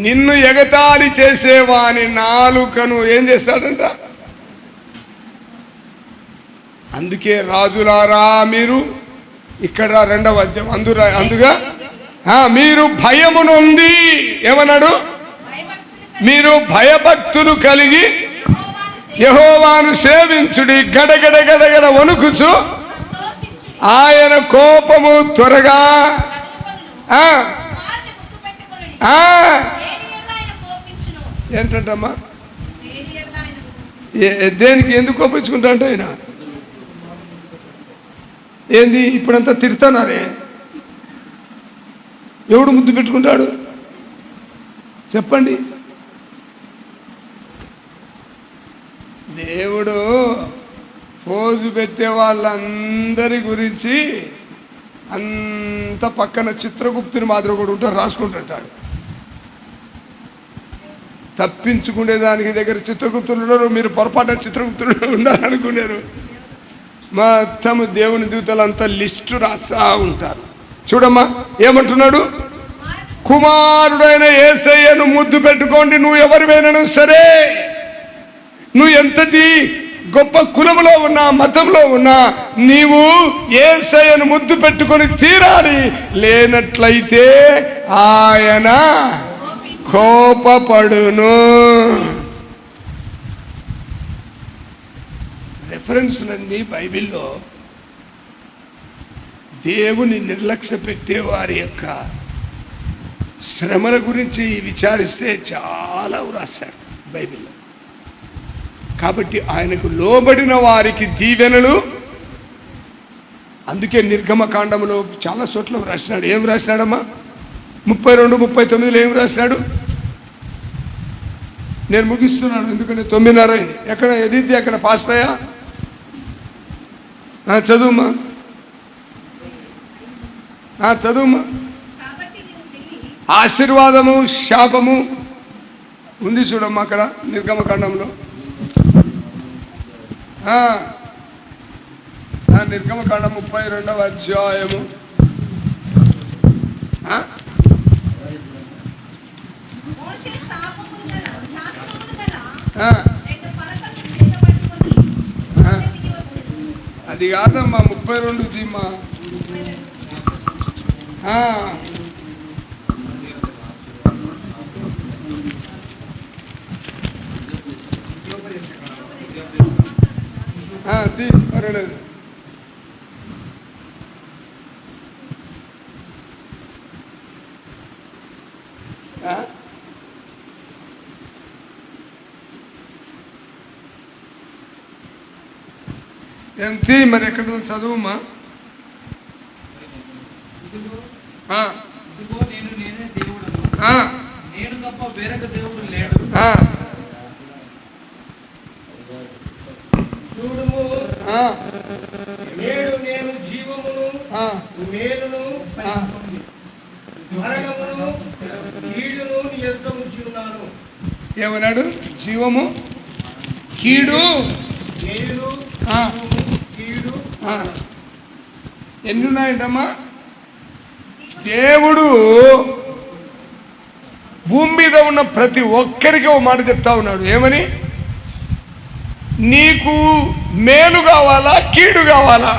నిన్ను ఎగతాళి చేసేవాని నాలుకను ఏం చేస్తాడంట? అందుకే రాజులారా మీరు, ఇక్కడ 2వ అధ్యాయం, అందుగా మీరు భయమునుంది, ఏమన్నాడు? మీరు భయభక్తులు కలిగి యెహోవాను సేవించుడి, గడగడ గడగడ వణుకుచు ఆయన కోపము త్వరగా. ఏంటంటమ్మా? దేనికి ఎందుకు కోపించుకుంటా అంటే ఆయన ఏంది? ఇప్పుడంతా తిడుతున్నారే. ఎవడు ముద్దు పెట్టుకుంటాడు చెప్పండి? దేవుడు పోజు పెట్టే వాళ్ళందరి గురించి అంత పక్కన చిత్రగుప్తుని మాదిరి కూడా ఉంటారు, రాసుకుంటుంటాడు. తప్పించుకునేదానికి దగ్గర చిత్రగుప్తులు ఉన్నారు. మీరు పొరపాటు చిత్రగుప్తులు ఉండాలనుకున్నారు. మొత్తం దేవుని దూతలంతా లిస్టు రాస్తా ఉంటారు. చూడమ్మా ఏమంటున్నాడు? కుమారుడైన యేసయ్యను ముద్దు పెట్టుకోండి. నువ్వు ఎవరివైనాను సరే, నువ్వు ఎంతటి గొప్ప కులములో ఉన్నా, మతంలో ఉన్నా, నీవు యేసయ్యను ముద్దు పెట్టుకొని తీరాలి. లేనట్లయితే ఆయన కోపపడును. రెఫరెన్స్లన్నీ బైబిల్లో దేవుని నిర్లక్ష్య పెట్టే వారి యొక్క శ్రమల గురించి విచారిస్తే చాలా రాశాడు బైబిల్లో. కాబట్టి ఆయనకు లోబడిన వారికి దీవెనలు. అందుకే నిర్గమకాండములో చాలా చోట్ల రాసినాడు. ఏం రాసినాడమ్మా? 32, 39 ఏం రాసినాడు? నేను ముగిస్తున్నాను ఎందుకంటే 9:30 అయింది. ఎక్కడ ఎదిద్ది? అక్కడ పాస్టయ్యా చదువుమా. చదువు. ఆశీర్వాదము శాపము ఉంది చూడమ్మా అక్కడ నిర్గమకాండంలో. నిర్గమకాండం 32వ అధ్యాయము. అది కాదమ్మా 32 తీమ్మా. పర్వాలేదు. ఎంత మరి ఎక్కడ చదువుమా. నేను తప్ప వేరొక దేవుడు లేడు. చూడుము, నేను జీవమును మేలును మరణమును కీడును నీ ఎదుట ఉంచి ఉన్నాను. ఏమన్నాడు? జీవము కీడు మేలు కీడు ఎన్ని ఉన్నాయంటమ్మా? దేవుడు భూమి మీద ఉన్న ప్రతి ఒక్కరికి ఒక మాట చెప్తా ఉన్నాడు. ఏమని? నీకు మేలు కావాలా కీడు కావాలా?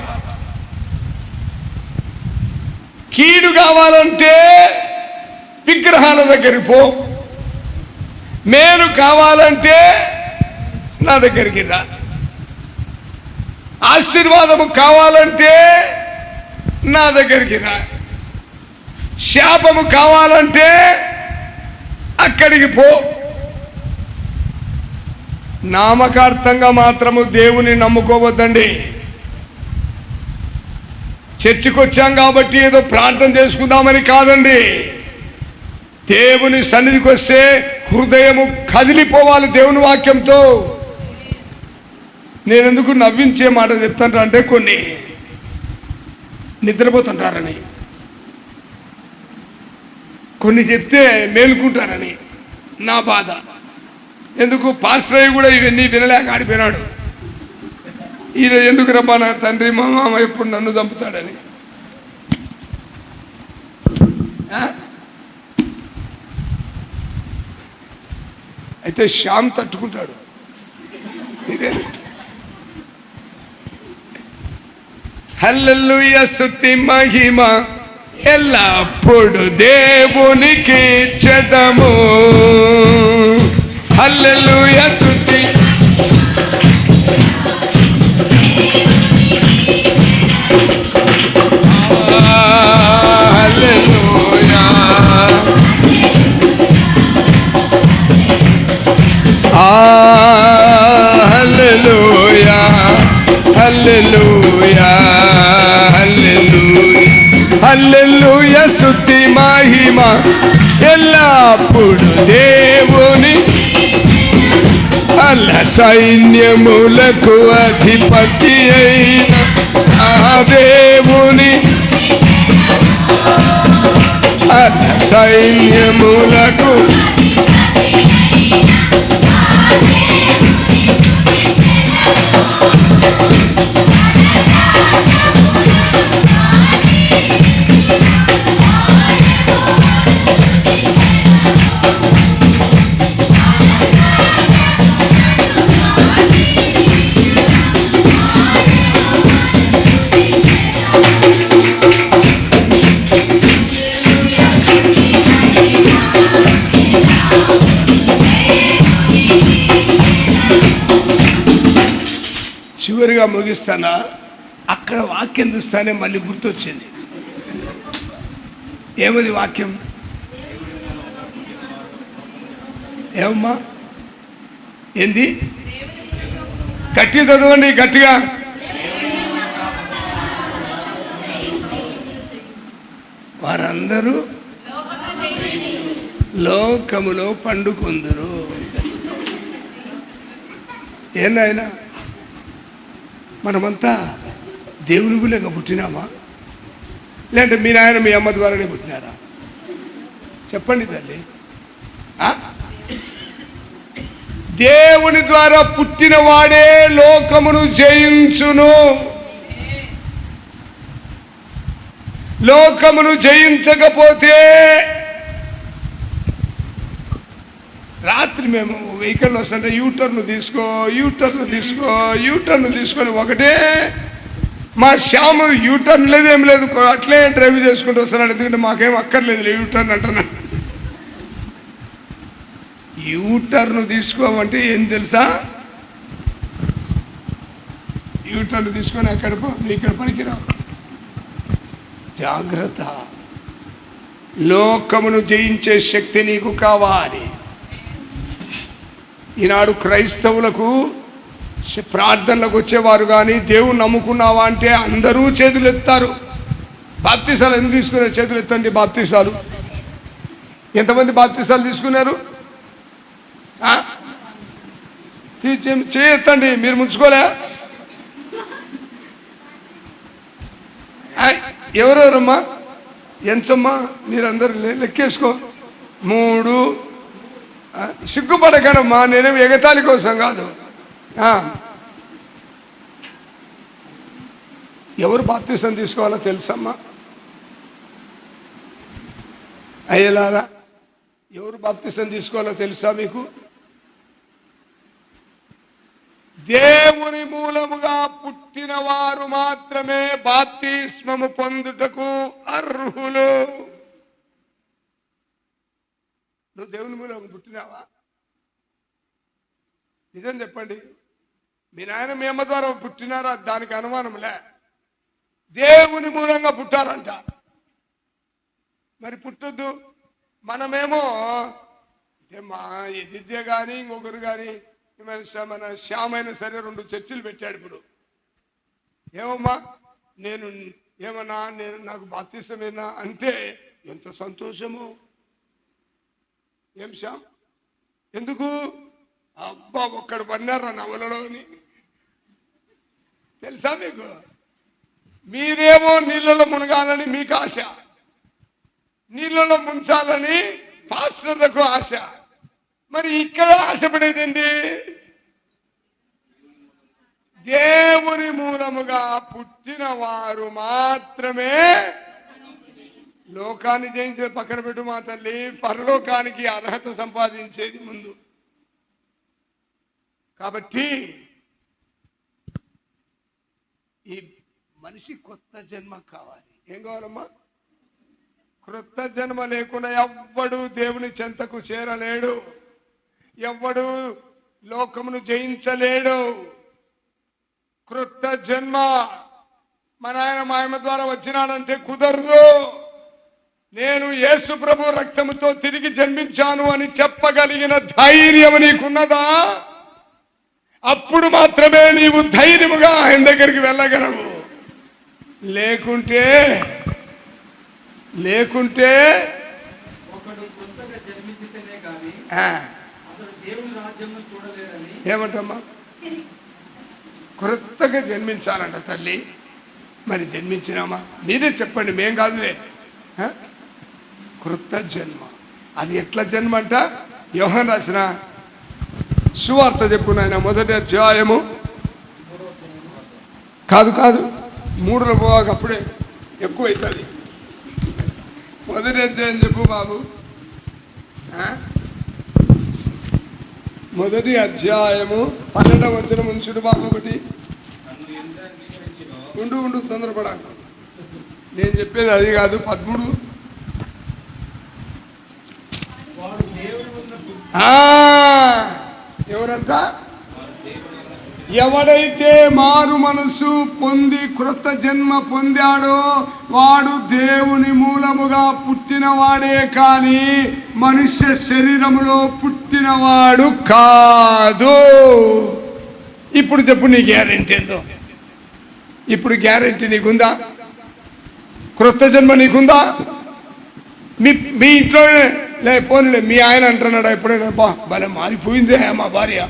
కీడు కావాలంటే విగ్రహాల దగ్గరికి పో, మేలు కావాలంటే నా దగ్గరికి రా. ఆశీర్వాదము కావాలంటే నా దగ్గరికి రా. శాపము కావాలంటే అక్కడికి పో. నామకార్థంగా మాత్రము దేవుని నమ్ముకోవద్దండి. చర్చికి వచ్చాం కాబట్టి ఏదో ప్రార్థన చేసుకుందామని కాదండి. దేవుని సన్నిధికి వస్తే హృదయము కదిలిపోవాలి దేవుని వాక్యంతో. నేను ఎందుకు నవ్వించే మాట చెప్తాను అంటే కొన్ని నిద్రపోతుంటారని, కొన్ని చెప్తే మేలుకుంటారని నా బాధ. ఎందుకు పాస్టర్ అయ్యి కూడా ఇవన్నీ వినలేక ఆడిపోయినాడు. ఈయన ఎందుకు రబ్బా నా తండ్రి మా మామ ఎప్పుడు నన్ను చంపుతాడని. అయితే శ్యామ్ తట్టుకుంటాడు. హల్లెలూయా స్తుతి మహిమ ఎల్లప్పుడు దేవునికి చెదము. హల్లెలూయా స్తుతి హల్లెలూయా హల్లెలూయా హల్లెలూయా హల్లెలూయా హల్లెలూయా స్తుతి మహిమ ఎల్లప్పుడు దేవుని. అల్ల సైన్యములకు అధిపతి అయిన ఆ దేవుని. అల్ల సైన్యములకు చివరిగా ముగిస్తానా. అక్కడ వాక్యం చూస్తానే మళ్ళీ గుర్తొచ్చింది. ఏమది వాక్యం? ఏమమ్మా? ఏంది? గట్టిగా చదవండి, గట్టిగా. వారందరూ లోకములో పండుకొందురు. ఏనాయనా, మనమంతా దేవుని గులేక పుట్టినామా? లేదంటే మీ నాయన మీ అమ్మ ద్వారానే పుట్టినారా? చెప్పండి తల్లి. దేవుని ద్వారా పుట్టిన వాడే లోకమును జయించును. లోకమును జయించకపోతే, రాత్రి మేము వెహికల్ వస్తుంటే యూటర్న్ తీసుకొని ఒకటే మా శ్యాము యూటర్న్ లేదు, ఏం లేదు, అట్లే డ్రైవ్ చేసుకుంటూ వస్తున్నాడు. ఎందుకంటే మాకేం అక్కర్లేదు యూటర్న్ అంటున్నాడు. యూటర్న్ తీసుకోమంటే ఏం తెలుసా? యూటర్న్ తీసుకొని అక్కడ ఇక్కడ పనికిరావు. జాగ్రత్త. లోకమును జయించే శక్తి నీకు కావాలి. ఈనాడు క్రైస్తవులకు ప్రార్థనలకు వచ్చేవారు కానీ దేవుని నమ్ముకున్నావా అంటే అందరూ చేతులు ఎత్తారు. బాప్తిసాలు ఎందుకు తీసుకున్నారు? చేతులు ఎత్తండి. బాప్తిసాలు ఎంతమంది బాప్తిసాలు తీసుకున్నారు? చేయెత్తండి. మీరు ముంచుకోలే? ఎవరెవరమ్మా? ఎంతమ్మా? మీరందరూ లెక్కేసుకో. 3. సిగ్గుపడకనమ్మా, నేనేమి ఎగతాళి కోసం కాదు. ఎవరు బాప్తిసం తీసుకోవాలో తెలుసమ్మా? అయ్యలారా, ఎవరు బాప్తిసం తీసుకోవాలో తెలుసా మీకు? దేవుని మూలముగా పుట్టిన వారు మాత్రమే బాప్తిస్మము పొందుటకు అర్హులు. నువ్వు దేవుని మూలంగా పుట్టినావా? నిజం చెప్పండి. మీ నాయన మీ అమ్మ ద్వారా పుట్టినారా? దానికి అనుమానంలే. దేవుని మూలంగా పుట్టారంట. మరి పుట్టొద్దు. మనమేమో అంటే మా ఎదిద్య కానీ ఇంకొకరు కానీ మన శ్యామైనా సరే 2 చర్చిలు పెట్టాడు. ఇప్పుడు ఏమమ్మా నేను నాకు బాప్తిసమేనా అంటే ఎంత సంతోషము. ఏం శ్యామ్, ఎందుకు? అబ్బా ఒక్కడు పన్నారా నవలలోని. తెలుసా మీకు? మీరేమో నీళ్ళలో మునగాలని మీకు ఆశ, నీళ్ళలో ముంచాలని పాస్టర్లకు ఆశ. మరి ఇక్కడ ఆశపడేదండి? దేవుని మూలముగా పుట్టిన వారు మాత్రమే లోకాన్ని జయించేది పక్కన పెట్టు మా తల్లి, పరలోకానికి అర్హత సంపాదించేది ముందు. కాబట్టి ఈ మనిషి కొత్త జన్మ కావాలి. ఏం కావాలమ్మా? క్రొత్త జన్మ లేకుండా ఎవ్వడు దేవుని చెంతకు చేరలేడు, ఎవ్వడు లోకమును జయించలేడు. క్రొత్త జన్మ మన ఆయన మాయమ ద్వారా వచ్చినాడంటే కుదరదు. నేను యేసు ప్రభు రక్తముతో తిరిగి జన్మించాను అని చెప్పగలిగిన ధైర్యం నీకున్నదా? అప్పుడు మాత్రమే నీవు ధైర్యముగా ఆయన దగ్గరికి వెళ్ళగలవు. లేకుంటే ఏమంటమ్మా? క్రొత్తగా జన్మించాలంట తల్లి. మరి జన్మించినామా? మీరే చెప్పండి, మేం కాదులే. క్రొత్త జన్మ. అది ఎట్లా జన్మ అంట? యోహాను రాసిన సువార్త చెప్పు నాయన, 1వ అధ్యాయము. కాదు 3లో పోవాక అప్పుడే ఎక్కువ అవుతుంది. 1వ అధ్యాయం చెప్పు బాబు. 1వ అధ్యాయము 12వ వచనం ఉంచుడు బాబు. ఒకటి ఉండు తొందరపడా. నేను చెప్పేది అది కాదు. 13. ఎవరంట? ఎవడైతే మారు మనసు పొంది క్రొత్త జన్మ పొందాడో వాడు దేవుని మూలముగా పుట్టినవాడే కానీ మనుష్య శరీరములో పుట్టినవాడు కాదు. ఇప్పుడు చెప్పు, నీ గ్యారెంటీ ఏందో? ఇప్పుడు గ్యారెంటీ నీకుందా? క్రొత్త జన్మ నీకుందా? మీ ఇంట్లోనే పోనీ మీ ఆయన అంటున్నాడా ఎప్పుడైనా, బా భలే మారిపోయిందే మా భార్య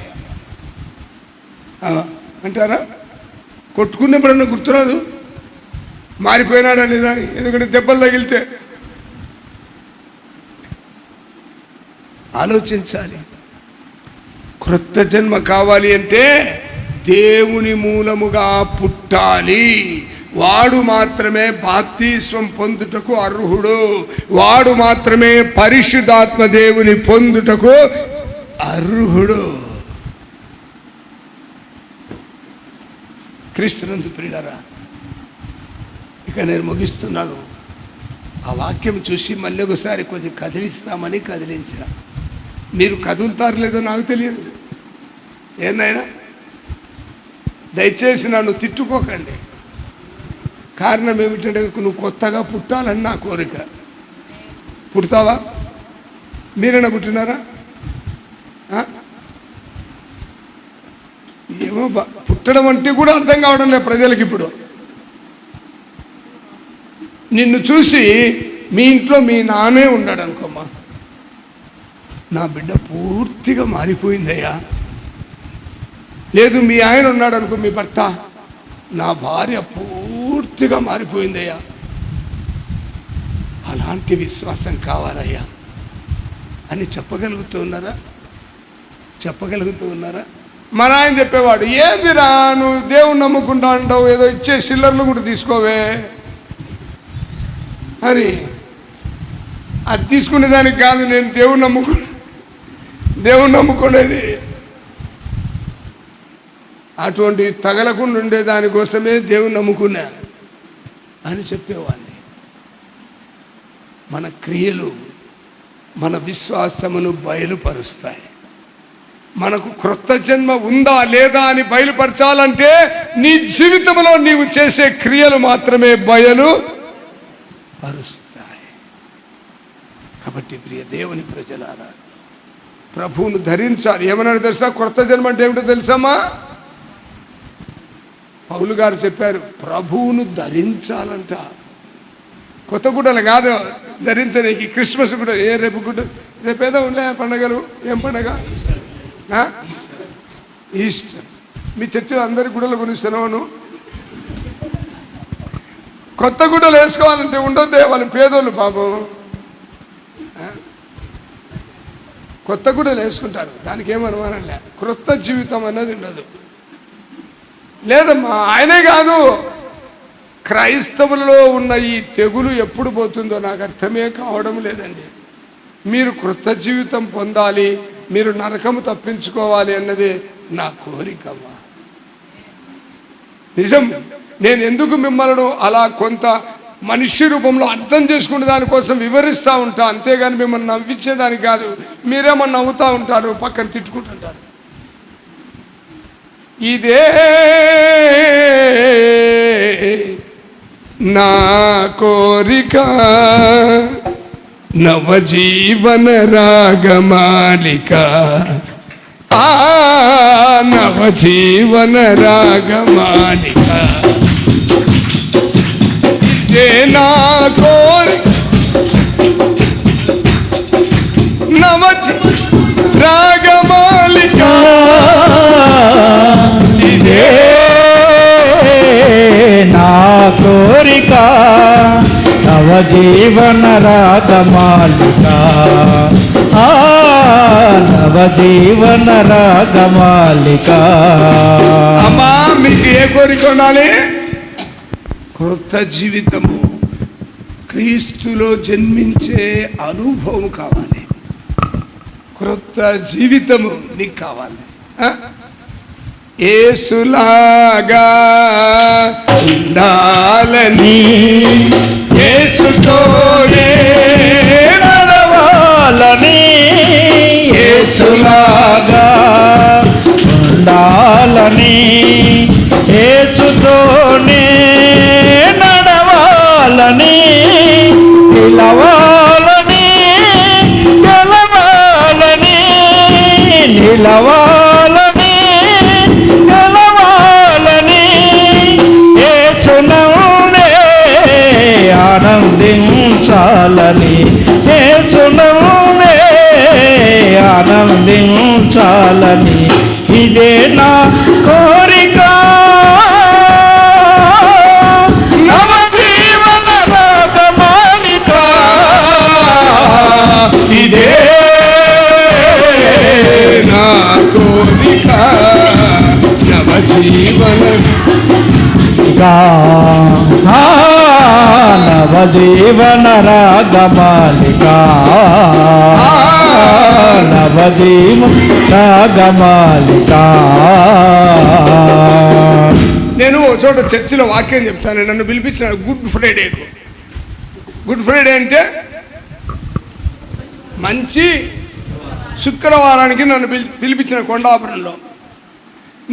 అంటారా? కొట్టుకున్నప్పుడన్నా గుర్తురాదు? మారిపోయినాడా లేదా అని. ఎందుకంటే దెబ్బలు తగిలితే ఆలోచించాలి. క్రొత్త జన్మ కావాలి అంటే దేవుని మూలముగా పుట్టాలి. వాడు మాత్రమే బాప్తిస్మం పొందుటకు అర్హుడు. వాడు మాత్రమే పరిశుద్ధాత్మ దేవుని పొందుటకు అర్హుడు. క్రీస్తునందు ప్రియులారా, ఇక నేను ముగిస్తున్నాను. ఆ వాక్యం చూసి మళ్ళీ ఒకసారి కొంచెం కదిలిస్తామని కదిలించిన. మీరు కదులుతారు లేదో నాకు తెలియదు. ఏందైనా దయచేసి నన్ను తిట్టుకోకండి. కారణం ఏమిటంటే నువ్వు కొత్తగా పుట్టాలని నా కోరిక. పుడతావా? మీరైనా పుట్టినారా? ఏమో పుట్టడం అంటే కూడా అర్థం కావడం లేదు ప్రజలకు. ఇప్పుడు నిన్ను చూసి మీ ఇంట్లో మీ నాన్నే ఉన్నాడు అనుకోమ్మా, నా బిడ్డ పూర్తిగా మారిపోయిందయ్యా. లేదు మీ ఆయన ఉన్నాడు అనుకో, మీ భర్త, నా భార్య పూర్తిగా మారిపోయిందయ్యా. అలాంటి విశ్వాసం కావాలయ్యా అని చెప్పగలుగుతూ ఉన్నారా? మన ఆయన చెప్పేవాడు, ఏందిరా నువ్వు దేవుని నమ్ముకుంటా అంటావు, ఏదో ఇచ్చే సిల్లర్లు కూడా తీసుకోవే అని. అది తీసుకునేదానికి కాదు నేను దేవుని నమ్ముకునేది. అటువంటి తగలకుండా ఉండే దానికోసమే దేవుని నమ్ముకున్నా అని చెప్పేవాడిని. మన క్రియలు మన విశ్వాసమును బయలుపరుస్తాయి. మనకు క్రొత్త జన్మ ఉందా లేదా అని బయలుపరచాలంటే నీ జీవితంలో నీవు చేసే క్రియలు మాత్రమే బయలుపరుస్తాయి. కాబట్టి ప్రియ దేవుని ప్రజలారా, ప్రభువును ధరించాలి. ఏమన్నాడు తెలుసా? క్రొత్త జన్మ అంటే ఏమిటో తెలుసమ్మా? పౌలు గారు చెప్పారు, ప్రభువును ధరించాలంట. కొత్త గుడ్డలు కాదు ధరించడానికి. క్రిస్మస్ కూడా రేపు గుడ్డ, రేపేదో ఉన్నాయి పండగలు. ఏం పండగ? ఈస్టర్. మీ చర్చిలో అందరి గుడ్డలు కొనిస్తున్నాను. కొత్త గుడ్డలు వేసుకోవాలంటే ఉండొద్దే, వాళ్ళు పేదోళ్ళు పాపం. కొత్త గుడ్డలు వేసుకుంటారు, దానికి ఏమనుమానం లే. క్రొత్త జీవితం అన్నది ఉండదు. లేదమ్మా, ఆయనే కాదు, క్రైస్తవులలో ఉన్న ఈ తెగులు ఎప్పుడు పోతుందో నాకు అర్థమే కావడం లేదండి. మీరు క్రొత్త జీవితం పొందాలి, మీరు నరకము తప్పించుకోవాలి అన్నది నా కోరికమ్మా. నిజం. నేను ఎందుకు మిమ్మల్ని అలా కొంత మనిషి రూపంలో అర్థం చేసుకునే దానికోసం వివరిస్తూ ఉంటా, అంతేగాని మిమ్మల్ని నవ్వించేదానికి కాదు. మీరేమన్నా నవ్వుతూ ఉంటారు, పక్కన తిట్టుకుంటుంటారు. ఇదే నా కోరిక, నవజీవన రాగమాలిక, ఆ నవజీవన రాగమాలిక, ఇదే నా కోరిక, రాగమాలిక, ఇదే నా కోరిక, నవజీవన రాగమాలిక, ఆ నవజీవన రాగమాలిక. అమ్మా, మీకు ఏ కోరిక ఉండాలి? క్రొత్త జీవితము, క్రీస్తులో జన్మించే అనుభవం కావాలి. క్రొత్త జీవితము నీకు కావాలి. యేసులాగా ఉండాలని, యేసుతోనే నడవాలని, యేసులాగా ఉండాలని, యేసుతోనే నడవాలని, నిలవాలని, గెలవాలని, నిలవాలని, గెలవాలని, యేసునందే ఆనందించాలని, యేసునందే ఆనందించాలని, ఇదే నా కోరిక, నవజీవన నవజీవన రాగమాలిక నవజీవన రాగమాలిక. నేను ఒక చోట చర్చిలో వాక్యం చెప్తాను. నన్ను పిలిపించినాడు గుడ్ ఫ్రైడేకు. గుడ్ ఫ్రైడే అంటే మంచి శుక్రవారానికి నన్ను పిలిపించిన కొండాపురంలో.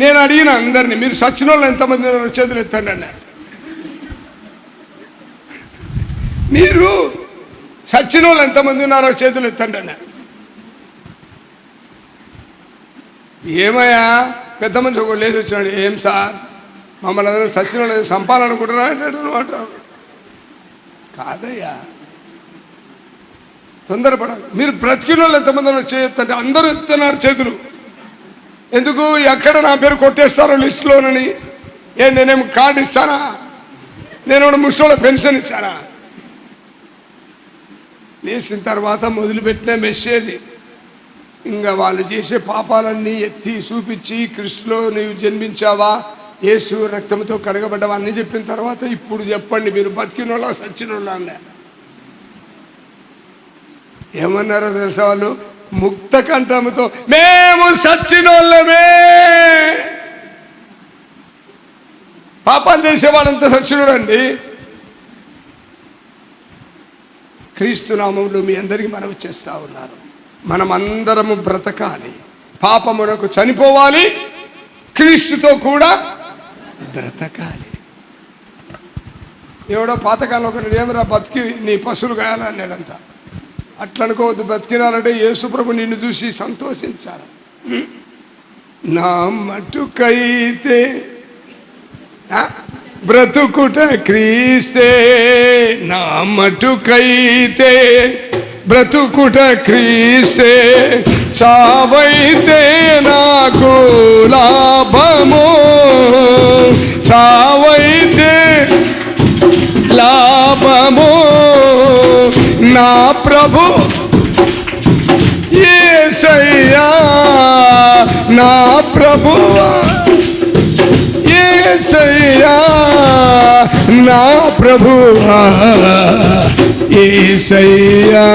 నేను అడిగిన అందరినీ, మీరు సచిన వాళ్ళు ఎంతమంది చేతులు ఎత్తండి అన్నాడు. మీరు సచిన వాళ్ళు ఎంతమంది ఉన్నారో చేతులు ఎత్తండి అన్నాడు. ఏమయ్యా పెద్ద మనిషి ఒక లేచి వచ్చినాడు. ఏం సార్ మమ్మల్ని అందరూ సచిన వాళ్ళు సంపాలనుకుంటున్నా అంటాడు. కాదయ్యా, తొందరపడాలి. మీరు బ్రతికిన వాళ్ళు ఎంతమంది చేయొద్దంటే అందరూ ఎత్తున్నారు చేతులు. ఎందుకు? ఎక్కడ నా పేరు కొట్టేస్తారో లిస్టులోనని. నేనేమి కార్డు ఇస్తానా? నేను ముసలి పెన్షన్ ఇస్తానా? లేచిన తర్వాత మొదలుపెట్టిన మెసేజ్ ఇంకా వాళ్ళు చేసే పాపాలన్నీ ఎత్తి చూపించి, క్రీస్తులో నీవు జన్మించావా, యేసు రక్తంతో కడగబడ్డావా అన్నీ చెప్పిన తర్వాత ఇప్పుడు చెప్పండి మీరు బతికినోళ్ళ సచ్చినోళ్ళ అన్నా. ఏమన్నారో తెలుసా వాళ్ళు? ముక్త కంఠముతో మేము సచ్చినోళ్ళమే. పాపాలు చేసేవాడంతా సచ్చినోడండి. క్రీస్తు నామములో మీ అందరికీ మనవి చేస్తా ఉన్నారు, మనమందరము బ్రతకాలి, పాపమునకు చనిపోవాలి, క్రీస్తుతో కూడా బ్రతకాలి. ఎవడో పాతకాలం ఒక ఏమరా బతికి నీ పశువులు గాయాలన్నాడంట. అట్లా అనుకోవద్దు. బ్రతికినారంటే యేసుప్రభు నిన్ను చూసి సంతోషించాలి. నా మటుకైతే బ్రతుకుట క్రీస్తే, నా మటుకైతే బ్రతుకుట క్రీస్తే, చావైతే నాకు లాభము, చావైతే లాభము. నా ప్రభు యేసయ్యా, నా ప్రభు యేసయ్యా, నా ప్రభు యేసయ్యా.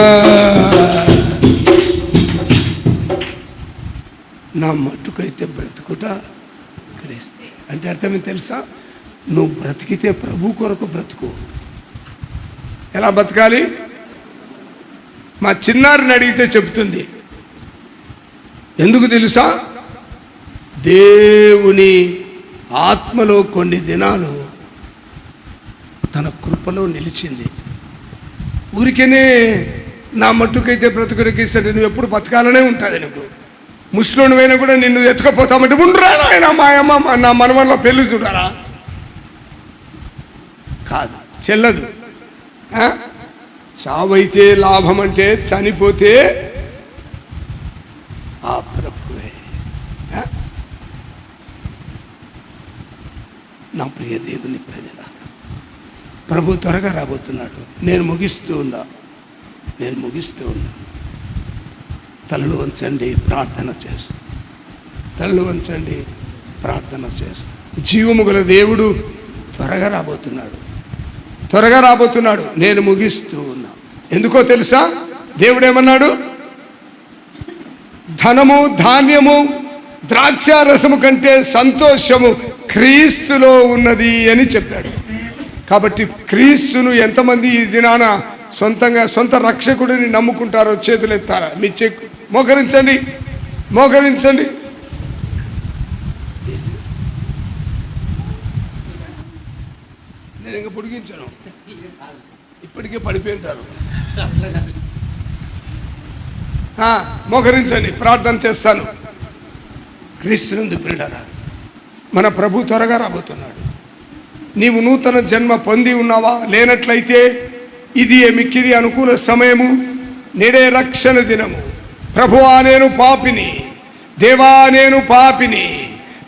నా మట్టుకైతే బ్రతుకుట క్రీస్తు అంటే అర్థమేం తెలుసా? నువ్వు బ్రతికితే ప్రభు కొరకు బ్రతుకు. ఎలా బతకాలి? మా చిన్నారిని అడిగితే చెప్తుంది. ఎందుకు తెలుసా? దేవుని ఆత్మలో కొన్ని దినాలు తన కృపలో నిలిచింది. ఊరికేనే నా మట్టుకైతే బ్రతుకుడికి ఇస్తాడు, నువ్వు ఎప్పుడు బతకాలనే ఉంటుంది. నువ్వు ముస్లింవైనా కూడా నిన్ను ఎత్తుకపోతామంటే ఉండరా ఆయన మా అమ్మ నా మనవల్లో పెళ్ళి చూడారా? కాదు, చెల్లదు. చావైతే లాభం అంటే చనిపోతే ఆ ప్రభువే. నా ప్రియ దేవుని ప్రజల, ప్రభు త్వరగా రాబోతున్నాడు. నేను ముగిస్తూ ఉన్నా. తలలు వంచండి, ప్రార్థన చేస్తా. తలలు వంచండి, ప్రార్థన చేస్తా. జీవము గల దేవుడు త్వరగా రాబోతున్నాడు. నేను ముగిస్తూ ఉన్నా. ఎందుకో తెలుసా? దేవుడు ఏమన్నాడు? ధనము, ధాన్యము, ద్రాక్షారసము కంటే సంతోషము క్రీస్తులో ఉన్నది అని చెప్పాడు. కాబట్టి క్రీస్తును ఎంతమంది ఈ దినాన సొంత రక్షకుడిని నమ్ముకుంటారో చేతులెత్తారా? మీ మోకరించండి. నేను ఇంకా పొడిగించాను, ఇప్పటికే పడిపోయింటారు. మోకరించండి, ప్రార్థన చేస్తాను. క్రీస్తునందు ప్రియులారా, మన ప్రభు త్వరగా రాబోతున్నాడు. నీవు నూతన జన్మ పొంది ఉన్నావా? లేనట్లయితే ఇది మిక్కిలి అనుకూల సమయము, నేడే రక్షణ దినము. ప్రభువా నేను పాపిని, దేవా నేను పాపిని,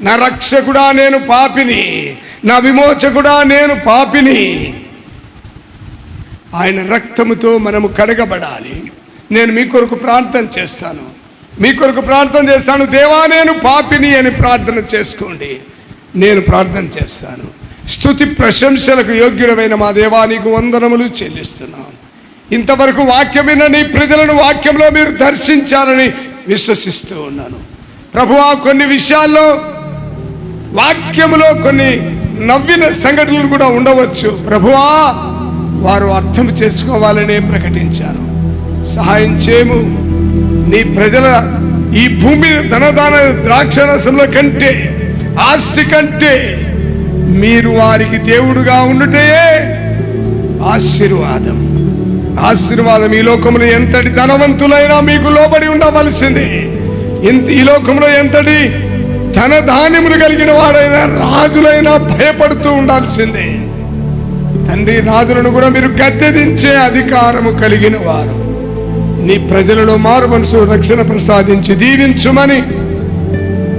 నా రక్షకుడా నేను పాపిని, నా విమోచకుడా నేను పాపిని. ఆయన రక్తముతో మనము కడగబడాలి. నేను మీ కొరకు ప్రార్థన చేస్తాను. దేవా నేను పాపిని అని ప్రార్థన చేసుకోండి. నేను ప్రార్థన చేస్తాను. స్తుతి ప్రశంసలకు యోగ్యుడమైన మా దేవా నీకు వందనములు చెల్లిస్తున్నాం. ఇంతవరకు వాక్యం విన్న నీ ప్రజలను వాక్యంలో మీరు దర్శించాలని విశ్వసిస్తూ ఉన్నాను. ప్రభువా, కొన్ని విషయాల్లో వాక్యములో కొన్ని నవ్విన సంఘటనలు కూడా ఉండవచ్చు. ప్రభువా, వారు అర్థం చేసుకోవాలనే ప్రకటించాను. సహాయం చేయము. నీ ప్రజల ఈ భూమి ధనదాన ద్రాక్షరసముల కంటే, ఆస్తి కంటే మీరు వారికి దేవుడుగా ఉండుటే ఆశీర్వాదం. ఈ లోకంలో ఎంతటి ధనవంతులైనా మీకు లోబడి ఉండవలసింది. ఈ లోకంలో ఎంతటి ధనధాన్యములు కలిగిన వాడైనా, రాజులైనా భయపడుతూ ఉండాల్సిందే. తండ్రి, రాజులను కూడా మీరు గద్దెదించే అధికారము కలిగిన వారు. నీ ప్రజలలో మారు మనసు రక్షణ ప్రసాదించి దీవించుమని,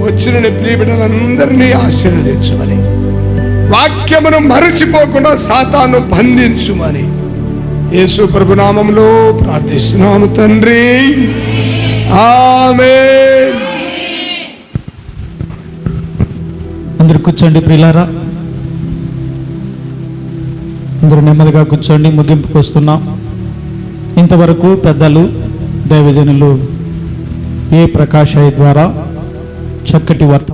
వచ్చిన నీ ప్రియబిడ్డలందరినీ ఆశీర్వదించుమని, వాక్యమును మరచిపోకుండా సాతాను బంధించుమని యేసు ప్రభు నామములో ప్రార్థిస్తున్నాము తండ్రి. ఆమేన్. అందరూ కూర్చోండి ప్రియులారా, అందరూ నెమ్మదిగా కూర్చోండి. ముగింపుకు వస్తున్నాం. ఇంతవరకు పెద్దలు దైవజనులు ఏ ప్రకాశయ్య ద్వారా చక్కటి వర్త